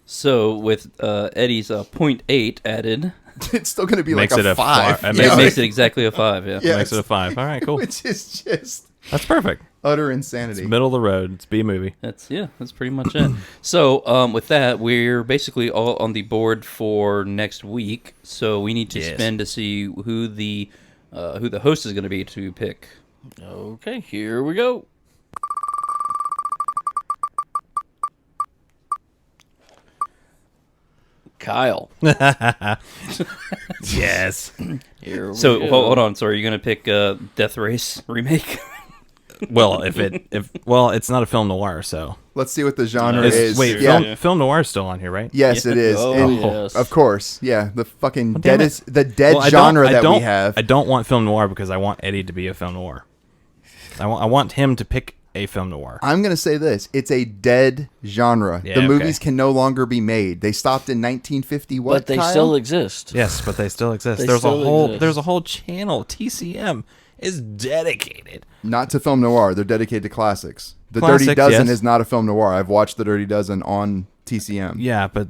So with Eddie's 0.8 added, It's still going to be Makes like it a a 5. far- it Yeah, makes it exactly a 5. Yeah. Yeah. Makes it a 5. All right, cool. Which is just That's perfect. utter insanity. It's middle of the road. It's B movie. That's pretty much it. So with that, we're basically all on the board for next week. So we need to Yes. spin to see who the host is going to be to pick. Okay, here we go. Kyle. Yes. Here we So go. hold on. So are you gonna pick Death Race remake? Well, it's not a film noir, so Let's see what the genre It's- is. wait, yeah. film noir is still on here, right? Yes, it is. Oh, And- yes. Of course. Yeah. The fucking damn dead it. is the dead Well, I genre that don't- we have. I don't want film noir because I want Eddie to be a film noir. I want him to pick a film noir. I'm going to say this. It's a dead genre. Yeah, the okay. movies can no longer be made. They stopped in 1950. What, But they Kyle? still exist. Yes, but they still exist. They There's still exist. a whole channel. TCM is dedicated. Not to film noir. They're dedicated to classics. The Classics, Dirty Dozen yes. is not a film noir. I've watched The Dirty Dozen on TCM. Yeah, but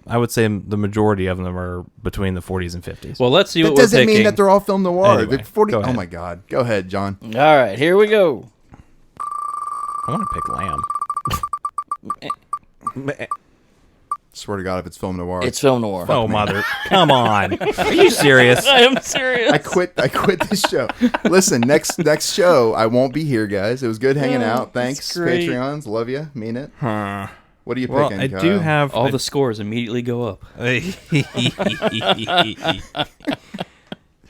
I would say the majority of them are between the 40s and 50s. Well, let's see That what we're doesn't picking. mean that they're all film noir. Anyway, They're 40. go Oh ahead. my God. Go ahead, John. All right, here we go. I want to pick Lamb. Swear to God, if it's film noir. It's film noir. Oh, mother. Come on. Are you serious? I am serious. I quit this show. Listen, next show I won't be here, guys. It was good hanging out. Thanks, great. Patreons. Love you. Mean it. Huh. What are you Well, picking? I Kyle? do have All the scores immediately go up.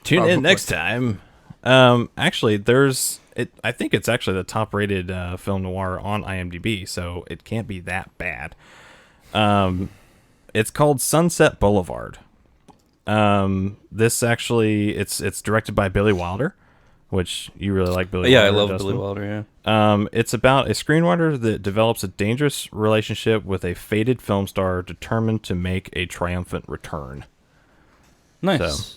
Tune Probably. in next time. Actually, I think it's actually the top-rated film noir on IMDb, so it can't be that bad. It's called Sunset Boulevard. This actually, it's directed by Billy Wilder, which you really like Billy Yeah, I Wilder. love Dustin. Billy Wilder. Yeah. It's about a screenwriter that develops a dangerous relationship with a faded film star determined to make a triumphant return. Nice. So.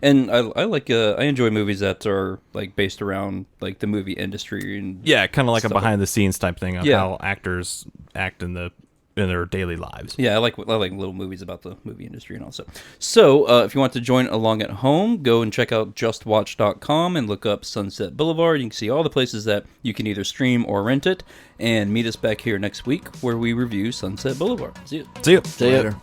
And I like I enjoy movies that are like based around like the movie industry and Yeah, kind of like a Stuff. behind the scenes type thing of Yeah. how actors act in their daily lives. yeah, I like little movies about the movie industry and all stuff. So if you want to join along at home, go and check out justwatch.com and look up Sunset Boulevard. You can see all the places that you can either stream or rent it, and meet us back here next week where we review Sunset Boulevard. See you. See you. See ya. Later.